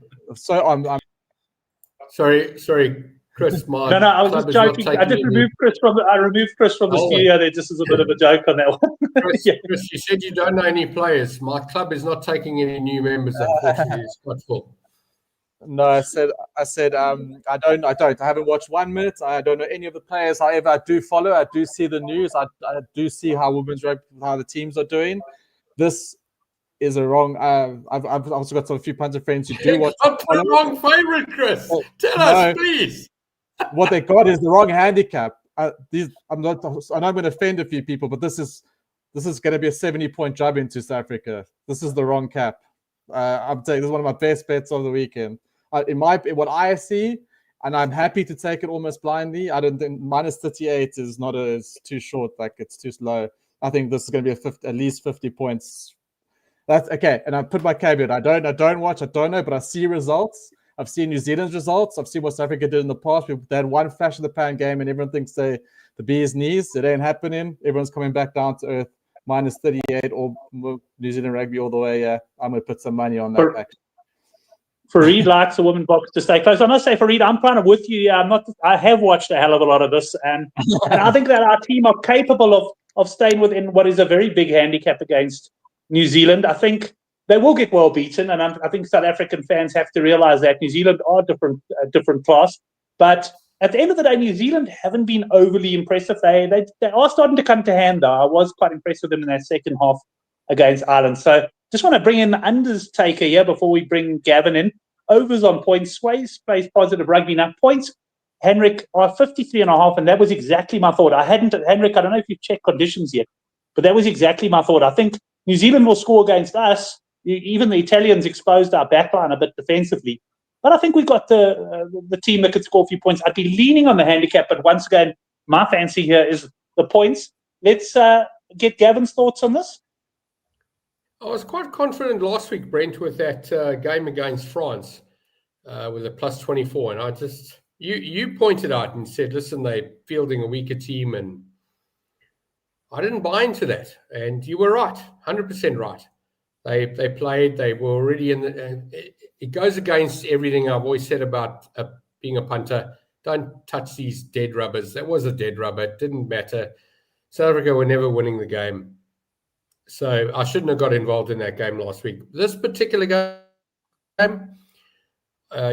Sorry, Chris. My
No, I was
club
just
is not
joking. I
taking
just
any-
removed Chris from the
Oh.
studio there, just as a bit of a joke on that one.
Chris,
Yeah.
Chris, you said you don't know any players. My club is not taking any new members, unfortunately. It's quite full.
No, I said, I don't. I haven't watched 1 minute. I don't know any of the players. However, I do follow. I do see the news. I do see how women's rugby, how the teams are doing. This is a wrong. I've also got a few punter friends who do watch.
Got the wrong favourite, Chris. Tell us, please.
What they got is the wrong handicap. I'm not. I know I'm going to offend a few people, but this is going to be a 70-point job into South Africa. This is the wrong cap. I'm saying this is one of my best bets of the weekend. In what I see, and I'm happy to take it almost blindly. I don't think minus 38 is not it's too short. Like it's too slow. I think this is going to be at least 50 points. That's okay. And I put my caveat. I don't watch. I don't know, but I see results. I've seen New Zealand's results. I've seen what South Africa did in the past. They had one flash of the pan game, and everyone thinks the bee's knees. It ain't happening. Everyone's coming back down to earth. Minus 38 or New Zealand rugby all the way. Yeah, I'm going to put some money on that.
Fareed likes the women's box to stay close. I must say, Fareed, I'm kind of with you. Yeah, I have watched a hell of a lot of this, and I think that our team are capable of staying within what is a very big handicap against New Zealand. I think they will get well beaten, and I think South African fans have to realise that New Zealand are different class. But at the end of the day, New Zealand haven't been overly impressive. They are starting to come to hand, though. I was quite impressed with them in that second half against Ireland. So just want to bring in the unders taker here before we bring Gavin in. Overs on points, Sway's plays positive rugby. Now, points, Henrik, are 53.5, and that was exactly my thought. Henrik, I don't know if you've checked conditions yet, but that was exactly my thought. I think New Zealand will score against us. Even the Italians exposed our backline a bit defensively. But I think we've got the team that could score a few points. I'd be leaning on the handicap, but once again, my fancy here is the points. Let's get Gavin's thoughts on this.
I was quite confident last week, Brent, with that game against France with a plus 24. And you pointed out and said, listen, they're fielding a weaker team. And I didn't buy into that. And you were right, 100% right. They played, they were already in the... it goes against everything I've always said about being a punter. Don't touch these dead rubbers. That was a dead rubber. It didn't matter. South Africa were never winning the game. So I shouldn't have got involved in that game last week. This particular game,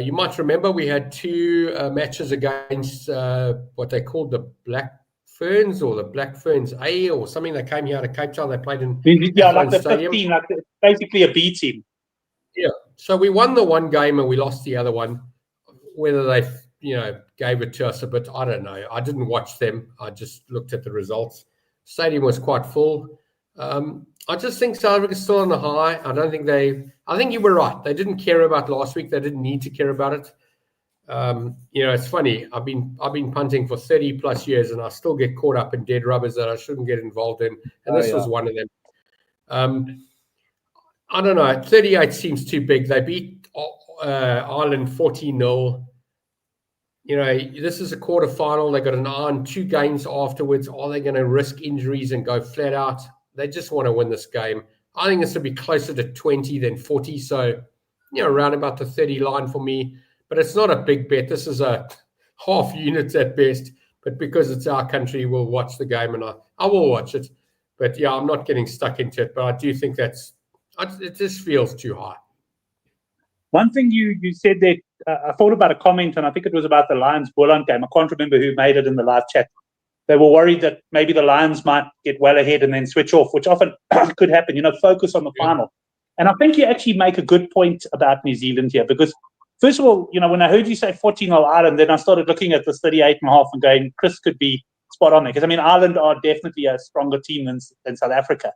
you might remember we had two matches against what they called the Black Ferns or the Black Ferns A or something. They came here out of Cape Town. They played in
like the
Stadium.
15, like basically a B team.
Yeah. So we won the one game and we lost the other one. Whether they, gave it to us a bit, I don't know. I didn't watch them. I just looked at the results. Stadium was quite full. I just think South Africa's still on the high. I think you were right. They didn't care about last week. They didn't need to care about it. It's funny. I've been punting for 30 plus years and I still get caught up in dead rubbers that I shouldn't get involved in. And this was one of them. I don't know. 38 seems too big. They beat Ireland 40-0. This is a quarterfinal. They got an eye on 2 games afterwards. Are they going to risk injuries and go flat out? They just want to win this game. I think this will be closer to 20 than 40. So, around about the 30 line for me. But it's not a big bet. This is a half unit at best. But because it's our country, we'll watch the game. And I will watch it. But, yeah, I'm not getting stuck into it. But I do think it just feels too high.
One thing you said that I thought about a comment, and I think it was about the Lions-Boland game. I can't remember who made it in the live chat. They were worried that maybe the Lions might get well ahead and then switch off, which often could happen, focus on the final. And I think you actually make a good point about New Zealand here, because first of all, when I heard you say 14-0 Ireland, then I started looking at this 38.5 and going, Chris could be spot on there. Because, Ireland are definitely a stronger team than South Africa.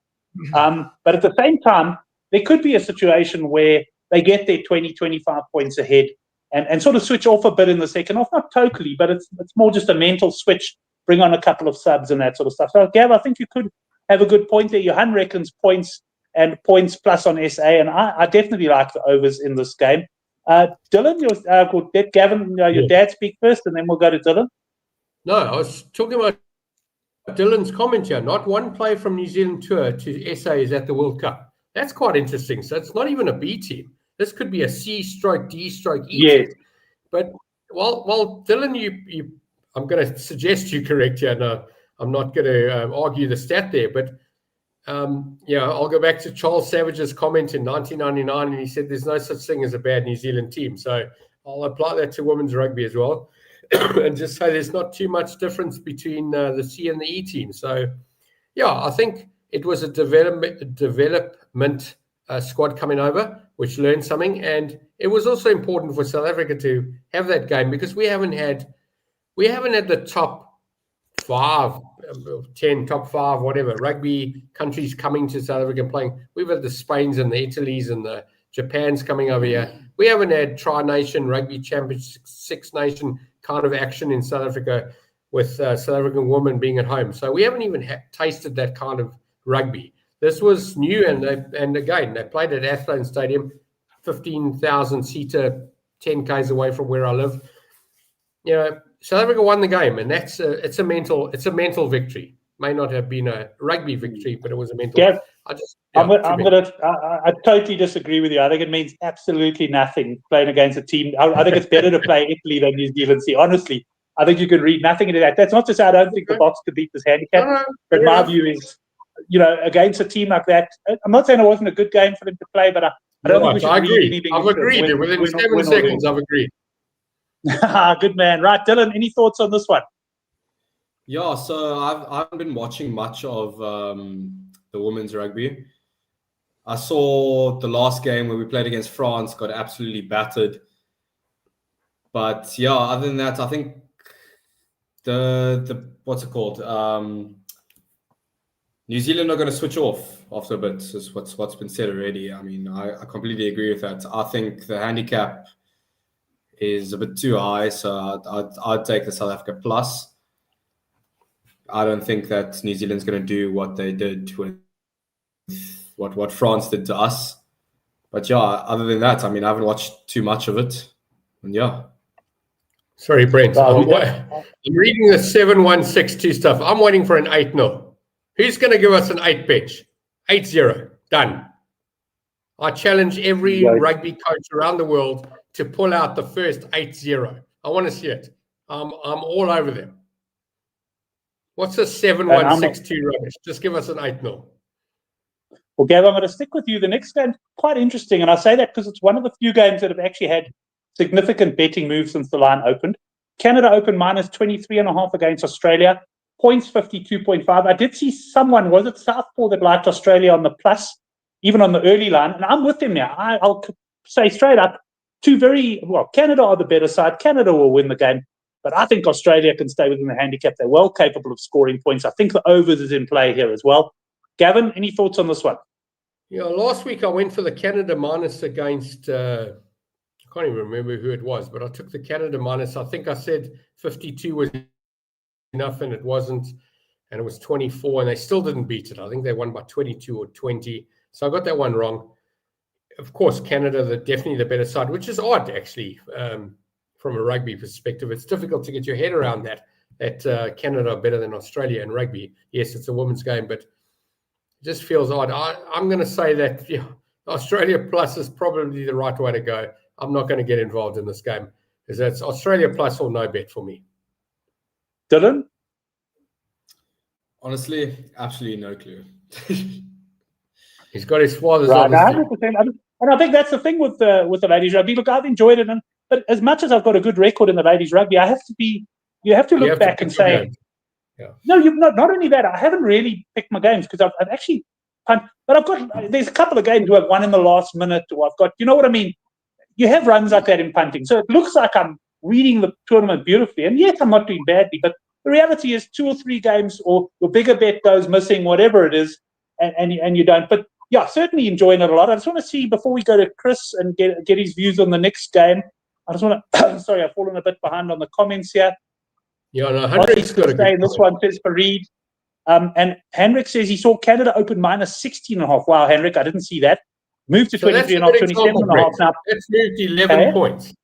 But at the same time, there could be a situation where they get their 20, 25 points ahead and sort of switch off a bit in the second half. Not totally, but it's more just a mental switch, bring on a couple of subs and that sort of stuff. So, Gav, I think you could have a good point there. Johan reckons points and points plus on SA, and I definitely like the overs in this game. Dylan, let Gavin, your dad speak first, and then we'll go to Dylan.
No, I was talking about Dylan's comment here. Not one player from New Zealand tour to SA is at the World Cup. That's quite interesting. So it's not even a B team. This could be a C/D/E
yes.
team. But Well, Dylan, I'm going to suggest you correct here. No, I'm not going to argue the stat there, but I'll go back to Charles Savage's comment in 1999, and he said there's no such thing as a bad New Zealand team. So I'll apply that to women's rugby as well, and just say there's not too much difference between the C and the E team. So, I think it was a development squad coming over, which learned something, and it was also important for South Africa to have that game because we haven't had the top 5, 10, top 5, whatever rugby countries coming to South Africa and playing. We've had the Spains and the Italys and the Japans coming over here. We haven't had Tri-Nation Rugby Championship, Six Nation kind of action in South Africa with South African women being at home. So we haven't even tasted that kind of rugby. This was new, and again, they played at Athlone Stadium, 15,000-seater, 10 k's away from where I live. South Africa won the game, and it's a mental victory. May not have been a rugby victory, but it was a mental.
Yeah, I totally disagree with you. I think it means absolutely nothing playing against a team. I think it's better to play Italy than New Zealand. See, honestly, I think you can read nothing into that. That's not to say I don't think the Boks could beat this handicap, but my view is, against a team like that, I'm not saying it wasn't a good game for them to play, but I don't think we should read anything.
I've agreed. Within 7 seconds, I've agreed.
Good man. Right, Dylan, any thoughts on this one?
Yeah, so I haven't been watching much of the women's rugby. I saw the last game where we played against France, got absolutely battered. But yeah, other than that, I think the what's it called? New Zealand are going to switch off after a bit. Is what's been said already. I mean, I completely agree with that. I think the handicap is a bit too high, so I'd take the South Africa plus. I don't think that New Zealand's going to do what they did with what France did to us. But yeah, other than that, I mean, I haven't watched too much of it. And yeah.
Sorry, Brent. I'm reading the 7-1-6-2 stuff. I'm waiting for an 8-0. Who's going to give us an 8 pitch? 8-0. Done. I challenge every rugby coach around the world to pull out the first 8-0. I want to see it. I'm all over them. What's a 7-1-6-2 rubbish? Just give us an 8-0.
Well, Gav, I'm going to stick with you. The next game, quite interesting. And I say that because it's one of the few games that have actually had significant betting moves since the line opened. Canada opened minus 23.5 against Australia. Points 52.5. I did see someone, was it Southpaw, that liked Australia on the plus, even on the early line. And I'm with them now. I'll say straight up, Canada are the better side. Canada will win the game. But I think Australia can stay within the handicap. They're well capable of scoring points. I think the overs is in play here as well. Gavin, any thoughts on this one?
Yeah, last week I went for the Canada minus against, I can't even remember who it was, but I took the Canada minus. I think I said 52 was enough, and it wasn't. And it was 24, and they still didn't beat it. I think they won by 22 or 20. So I got that one wrong. Of course, Canada, definitely the better side, which is odd, actually. From a rugby perspective, it's difficult to get your head around that Canada are better than Australia in rugby. Yes, it's a women's game, but it just feels odd. I'm going to say that Australia plus is probably the right way to go. I'm not going to get involved in this game because that's Australia plus or no bet for me.
Dylan?
Honestly, absolutely no clue.
He's got his father's
right, 100%. And I think that's the thing with the ladies rugby. Look, I've enjoyed it, but as much as I've got a good record in the ladies rugby, you have to look back and say, no, you've not only that, I haven't really picked my games because I've actually punt, but there's a couple of games where I've won in the last minute, or I've got, you know what I mean? You have runs like that in punting. So it looks like I'm reading the tournament beautifully. And yes, I'm not doing badly, but the reality is 2 or 3 games or your bigger bet goes missing, whatever it is, and you don't. But yeah, certainly enjoying it a lot. I just want to see, before we go to Chris and get his views on the next game, I just want to, sorry, I've fallen a bit behind on the comments here.
Yeah, no, Hendrik's got a good
this one says Fareed. And Henrik says he saw Canada open minus 16.5. Wow, Henrik, I didn't see that. Moved to 23.5, 27.5 now.
That's moved 11 points.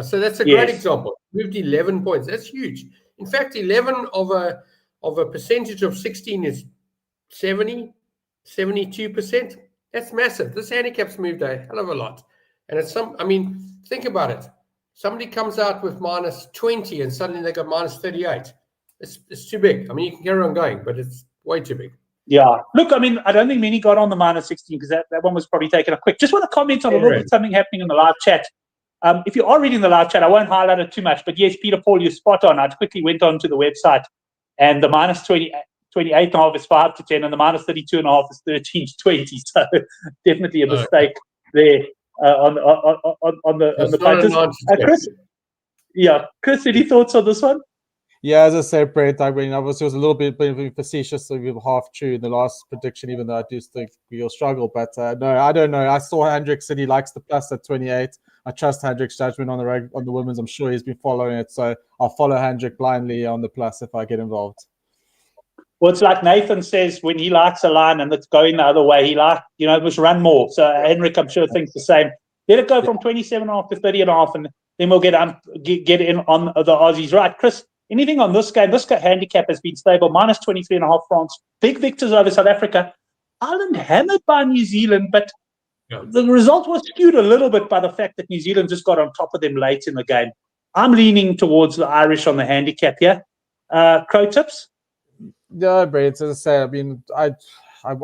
So that's a great example. Moved 11 points. That's huge. In fact, 11 of a percentage of 16 is 72%. That's massive. This handicap's moved a hell of a lot. And think about it. Somebody comes out with minus 20 and suddenly they got minus 38. It's too big. I mean, you can carry on going, but it's way too big.
Yeah. Look, I mean, I don't think many got on the minus 16 because that one was probably taken up quick. Just want to comment on a little bit something happening in the live chat. If you are reading the live chat, I won't highlight it too much. But yes, Peter Paul, you're spot on. I quickly went on to the website, and the minus 28.5 is 5 to 10, and the minus 32.5 is 13 to 20. So definitely a mistake there on the punters. Chris, any thoughts on this one?
Yeah, as I said, Brent, I mean, obviously it was a little bit facetious, so we were half true in the last prediction, even though I do think we'll struggle. But no, I don't know. I saw Hendrik said he likes the plus at 28. I trust Hendrik's judgment on the women's. I'm sure he's been following it, so I'll follow Hendrik blindly on the plus if I get involved.
Well, it's like Nathan says when he likes a line and it's going the other way, he must run more. So Hendrik, I'm sure, thinks the same. Let it go from 27.5 to 30.5, and then we'll get in on the Aussies. Right, Chris, anything on this game? This handicap has been stable, minus 23.5 France. Big victors over South Africa. Ireland hammered by New Zealand, but the result was skewed a little bit by the fact that New Zealand just got on top of them late in the game. I'm leaning towards the Irish on the handicap here. Crow tips?
Yeah, Brent, as I say, I mean, I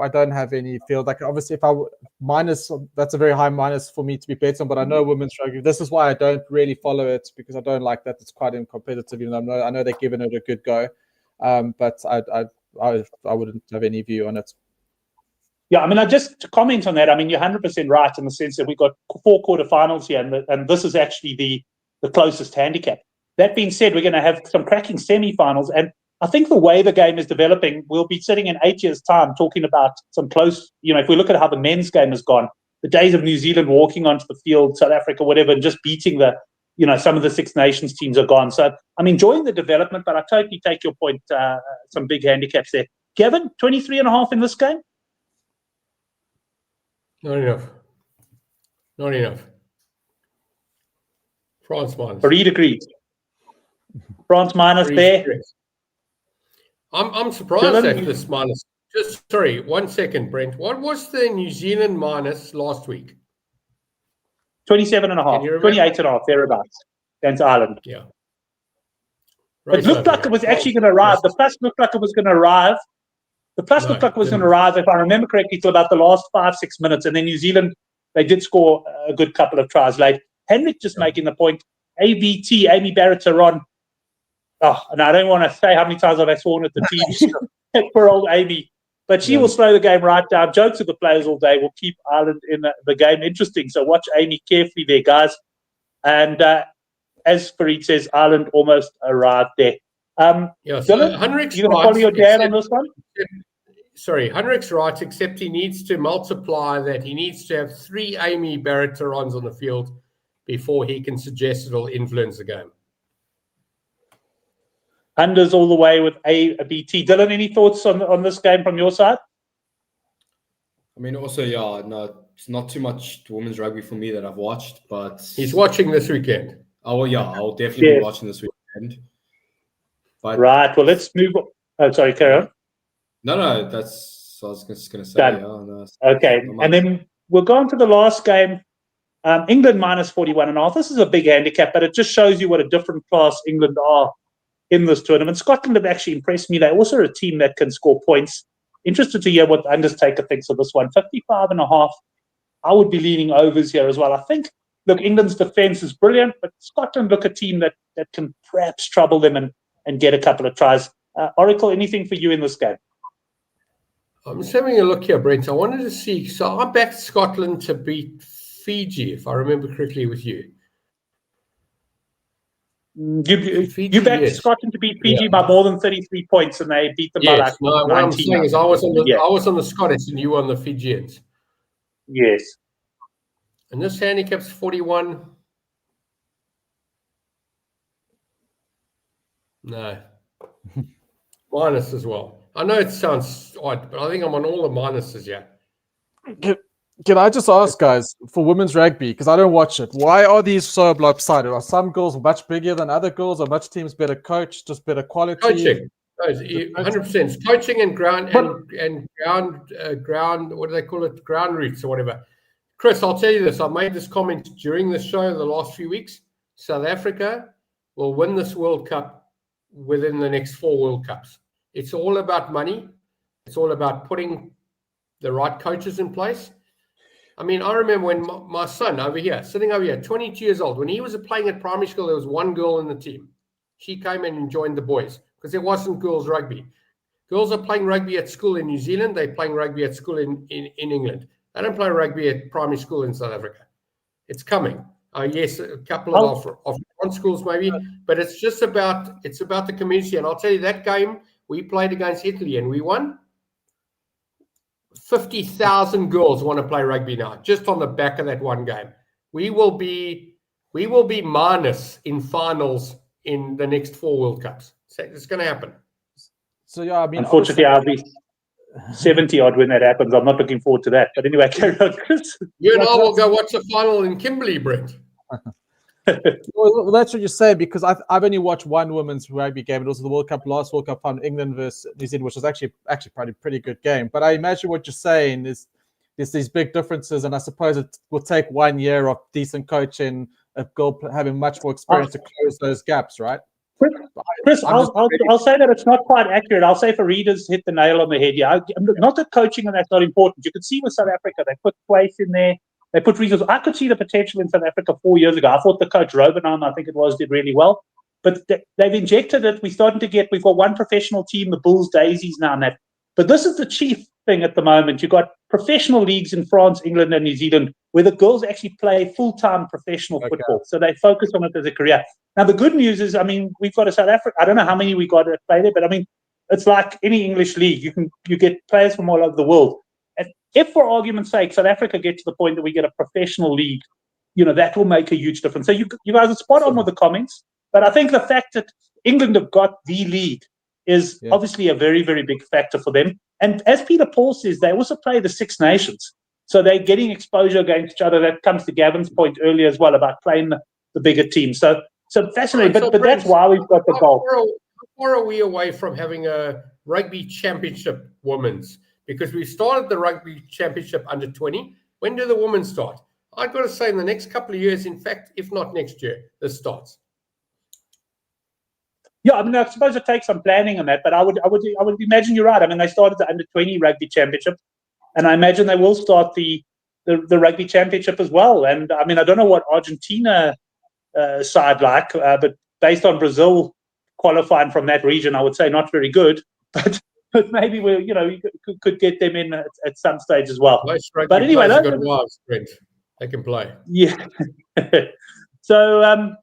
don't have any field. Like, obviously, if I minus, that's a very high minus for me to be bet on, but I know women's rugby. This is why I don't really follow it, because I don't like that. It's quite uncompetitive, even though I know they're giving it a good go. But I wouldn't have any view on it.
Yeah, I mean, just to comment on that, I mean, you're 100% right in the sense that we've got 4 quarterfinals here, and this is actually the closest handicap. That being said, we're going to have some cracking semi-finals, and I think the way the game is developing, we'll be sitting in 8 years' time talking about some close, if we look at how the men's game has gone, the days of New Zealand walking onto the field, South Africa, whatever, and just beating some of the Six Nations teams are gone. So I'm enjoying the development, but I totally take your point, some big handicaps there. Gavin, 23.5 in this game?
Not enough. France minus.
Reed agrees. France minus there.
I'm surprised at this minus. Just sorry, 1 second, Brent. What was the New Zealand minus last week?
27.5, 28.5, thereabouts, against Ireland.
Yeah.
It looked like it was actually going to arrive. The plus looked like it was going to arrive. Looked like it was going to arrive, if I remember correctly, till about the last 5-6 minutes. And then New Zealand, they did score a good couple of tries late. Henrik just making the point. ABT, Amy Barrett-Taron. Oh, and I don't want to say how many times I've sworn at the team for old Amy. But she will slow the game right down. Jokes with the players all day will keep Ireland in the game interesting. So watch Amy carefully there, guys. And as Farid says, Ireland almost arrived there. Dylan,
Henrik's
you going to follow your dad on this one?
Sorry, Henrik's right, except he needs to multiply that. He needs to have 3 Amy Barrett-Tarons on the field before he can suggest it'll influence the game.
Unders all the way with ABT. Dylan, any thoughts on this game from your side?
I mean, also, it's not too much women's rugby for me that I've watched, but
he's watching this weekend.
Oh, yeah, I'll definitely be watching this weekend. But
right, well, let's move on. Oh, sorry, carry on.
No, that's what I was just going to say.
Okay, and then we'll go on to the last game. England minus 41.5. This is a big handicap, but it just shows you what a different class England are in this tournament. Scotland have actually impressed me. They're also a team that can score points. Interested to hear what the Undertaker thinks of this one. 55.5. I would be leaning overs here as well. I think, look, England's defence is brilliant, but Scotland look a team that can perhaps trouble them and get a couple of tries. Oracle, anything for you in this game?
I'm just having a look here, Brent. I wanted to see. So I backed Scotland to beat Fiji, if I remember correctly, with you.
You backed Scotland to beat Fiji by more than 33 points, and they beat them by like 19.
What I'm saying is I was on the Scottish and you were on the Fijians.
Yes.
And this handicap's 41. No. Minus as well. I know it sounds odd, but I think I'm on all the minuses here.
Can I just ask, guys, for women's rugby, because I don't watch it, why are these so lopsided? Are some girls much bigger than other girls? Are much teams better coached, just better quality?
Coaching. 100%. Coaching and ground ground, what do they call it? Ground routes or whatever. Chris, I'll tell you this. I made this comment during the show the last few weeks. South Africa will win this World Cup within the next 4 World Cups. It's all about money. It's all about putting the right coaches in place. I mean, I remember when my son over here, sitting over here, 22 years old, when he was playing at primary school, there was one girl in the team. She came in and joined the boys because there wasn't girls rugby. Girls are playing rugby at school in New Zealand. They're playing rugby at school in England. They don't play rugby at primary school in South Africa. It's coming. Yes, a couple of front schools maybe, but it's about the community. And I'll tell you, that game we played against Italy and we won. 50,000 girls want to play rugby now, just on the back of that one game. We will be minus in finals in the next 4 World Cups. So it's going to happen.
So yeah, I mean,
unfortunately, I'll be 70 odd when that happens. I'm not looking forward to that. But anyway, carry on, Chris.
You and I will go watch the final in Kimberley, Brent.
Well, that's what you're saying, because I've only watched one women's rugby game. It was the last World Cup final, England versus New Zealand, which was actually pretty good game. But I imagine what you're saying is there's these big differences, and I suppose it will take 1 year of decent coaching, a girl having much more experience to close those gaps, right?
Chris, I'll say that it's not quite accurate. I'll say Farida's hit the nail on the head here. Not that coaching and that's not important. You could see with South Africa, they put place in there. They put resources. I could see the potential in South Africa 4 years ago. I thought the coach Robenheim, I think it was, did really well. But they've injected it. We've got one professional team, the Bulls Daisies now and that. But this is the chief thing at the moment. You've got professional leagues in France, England, and New Zealand where the girls actually play full-time professional football. So they focus on it as a career. Now, the good news is, I mean, we've got a South Africa. I don't know how many we got that play there, but I mean, it's like any English league. You get players from all over the world. And if, for argument's sake, South Africa get to the point that we get a professional league, that will make a huge difference. So you guys are spot on with the comments. But I think the fact that England have got the league is obviously a very, very big factor for them. And as Peter Paul says, they also play the Six Nations. So they're getting exposure against each other. That comes to Gavin's point earlier as well about playing the bigger team. So fascinating.
Right,
but that's why we've got the goal.
How far are we away from having a rugby championship women's? Because we started the rugby championship under 20. When do the women start? I've got to say in the next couple of years, in fact, if not next year, this starts.
Yeah, I mean, I suppose it takes some planning on that, but I would imagine you're right. I mean, they started the under 20 rugby championship, and I imagine they will start the rugby championship as well. And I mean, I don't know what Argentina side like, but based on Brazil qualifying from that region, I would say not very good. But maybe we could get them in at some stage as well.
Most rugby
but anyway,
players have got wives, Brent. They can play.
Yeah. So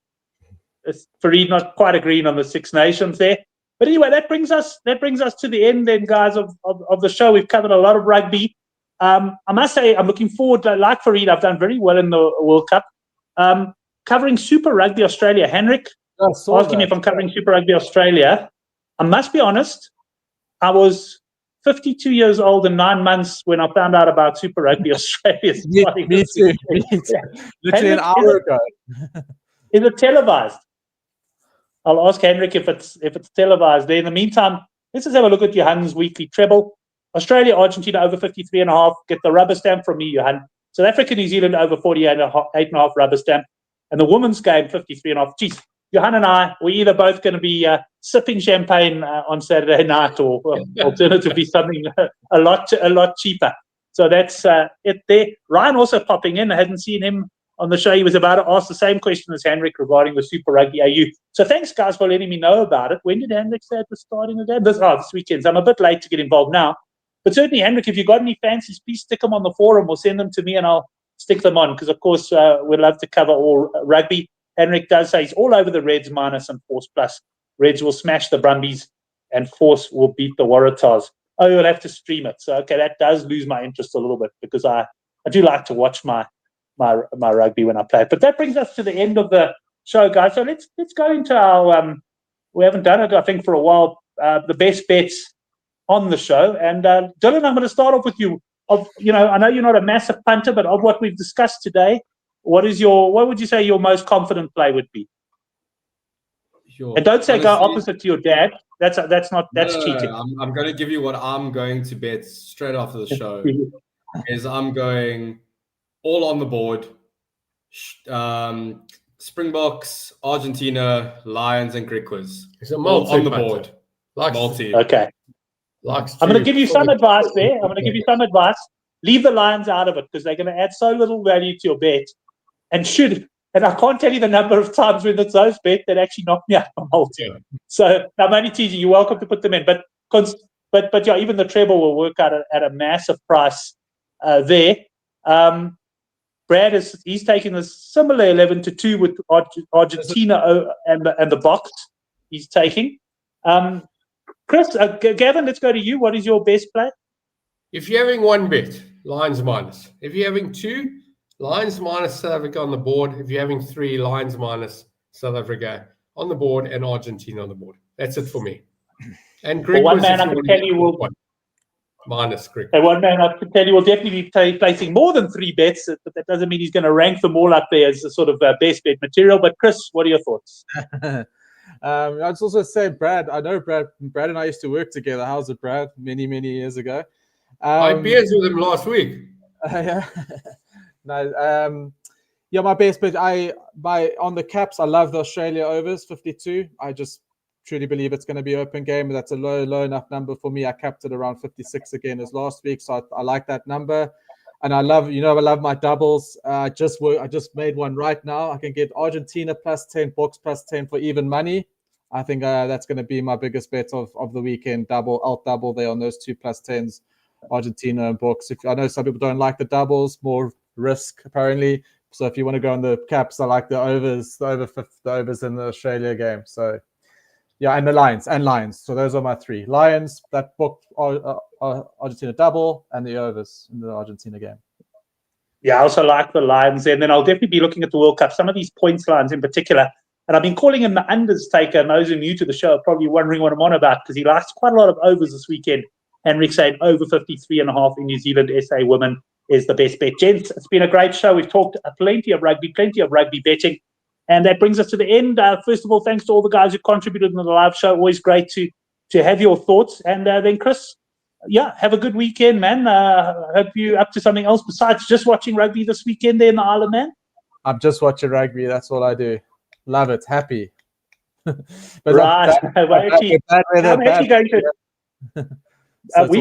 Farid not quite agreeing on the Six Nations there. But anyway, that brings us to the end then, guys, of the show. We've covered a lot of rugby. I must say I'm looking forward, like Farid, I've done very well in the World Cup. Covering Super Rugby Australia. Henrik asking me if I'm covering Super Rugby Australia. I must be honest, I was 52 years old and 9 months when I found out about Super Rugby Australia.
Me too. Literally an hour ago.
Is it televised? I'll ask Henrik if it's televised. There. In the meantime, let's just have a look at Johan's weekly treble. Australia, Argentina over 53.5. Get the rubber stamp from me, Johan. South Africa, New Zealand over 48.5 rubber stamp. And the women's game, 53.5. Geez, Johan and I, we're either both going to be sipping champagne on Saturday night, or alternatively something a lot cheaper. So that's it there. Ryan also popping in. I hadn't seen him on the show. He was about to ask the same question as Henrik regarding the Super Rugby AU. So thanks, guys, for letting me know about it. When did Henrik say it was starting again? This weekend. So I'm a bit late to get involved now. But certainly, Henrik, if you've got any fancies, please stick them on the forum or send them to me and I'll stick them on, because, of course, we'd love to cover all rugby. Henrik does say he's all over the Reds minus and Force plus. Reds will smash the Brumbies and Force will beat the Waratahs. Oh, you'll have to stream it. So, okay, that does lose my interest a little bit, because I do like to watch my rugby when I play it. But that brings us to the end of the show, guys. So let's go into our we haven't done it, I think, for a while, the best bets on the show. And Dylan, I'm going to start off with you. I know you're not a massive punter, but of what we've discussed today, what would you say your most confident play would be?
Sure.
And don't say go opposite to your dad. That's cheating.
I'm going to give you what I'm going to bet straight after the show. Is I'm going all on the board. Springboks, Argentina, Lions, and Griquas.
It's a
All on the
multi-putter.
board.
Likes,
Multi.
Okay.
likes
I'm going to give you some
fully-
advice there. I'm going to give you some advice. Leave the Lions out of it because they're going to add so little value to your bet. And I can't tell you the number of times when it's those bets that actually knock me out from multi.
Yeah.
So now I'm only teasing. You're welcome to put them in, but yeah, even the treble will work out at a massive price there. Brad he's taking a similar 11-2 with Argentina and the box he's taking. Chris, Gavin, let's go to you. What is your best play?
If you're having one bet, Lions minus. If you're having two, Lions minus South Africa on the board. If you're having three, Lions minus South Africa on the board and Argentina on the board. That's it for me. And Greg,
one man I can tell you will
minus Greg.
And one man I can tell you will definitely be placing more than 3 bets, but that doesn't mean he's going to rank them all up there as a sort of best bet material. But Chris, what are your thoughts?
I'd also say Brad. I know Brad and I used to work together. How's it, Brad? Many years ago.
I had beers with him last week.
Yeah. No. Yeah, my best bet. On the caps, I love the Australia overs 52. I just truly believe it's going to be open game. That's a low enough number for me. I capped it around 56 again as last week, so I like that number. And I love my doubles. I just made one right now. I can get Argentina plus 10, Box plus 10 for even money. I think that's going to be my biggest bet of the weekend. Alt double there on those 2 plus 10s, Argentina and Box. I know some people don't like the doubles, more risk apparently. So if you want to go on the caps, I like the overs in the Australia game. So yeah, and the Lions. So those are my 3. Lions, that book, Argentina double, and the overs in the Argentina game.
Yeah, I also like the Lions. And then I'll definitely be looking at the World Cup, some of these points lines in particular. And I've been calling him the unders taker. And those who are new to the show are probably wondering what I'm on about because he likes quite a lot of overs this weekend. Henrik saying over 53.5 in New Zealand SA women is the best bet. Gents, it's been a great show. We've talked plenty of rugby betting. And that brings us to the end. First of all, thanks to all the guys who contributed in the live show. Always great to have your thoughts. And then, Chris, yeah, have a good weekend, man. Hope you're up to something else besides just watching rugby this weekend there in the Isle of Man.
I'm just watching rugby. That's all I do. Love it. Happy.
But right. We're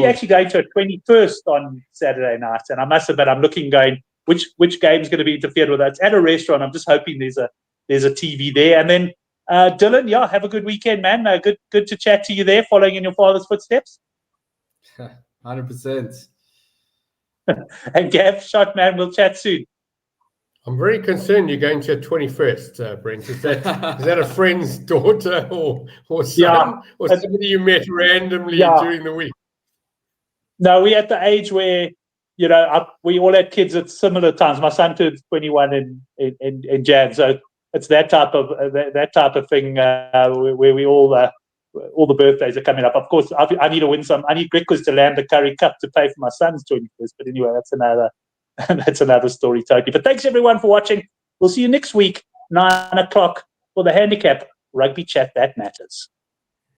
actually going to a 21st on Saturday night. And I must admit, I'm looking going, which game's going to be interfered with? It's at a restaurant. I'm just hoping there's a TV there. And then, Dylan, yeah, have a good weekend, man. Good to chat to you there, following in your father's footsteps.
100%.
And Gav, shot, man, we'll chat soon.
I'm very concerned you're going to a 21st, Brent. Is that a friend's daughter or son or somebody you met randomly during the week?
No, we're at the age where, we all had kids at similar times. My son turned 21 in Jan, so it's that type of thing where we all the birthdays are coming up. Of course, I need to win some. I need Griquas to land the Currie Cup to pay for my son's 21st. But anyway, that's another story totally. But thanks everyone for watching. We'll see you next week, 9 o'clock for the handicap rugby chat that matters.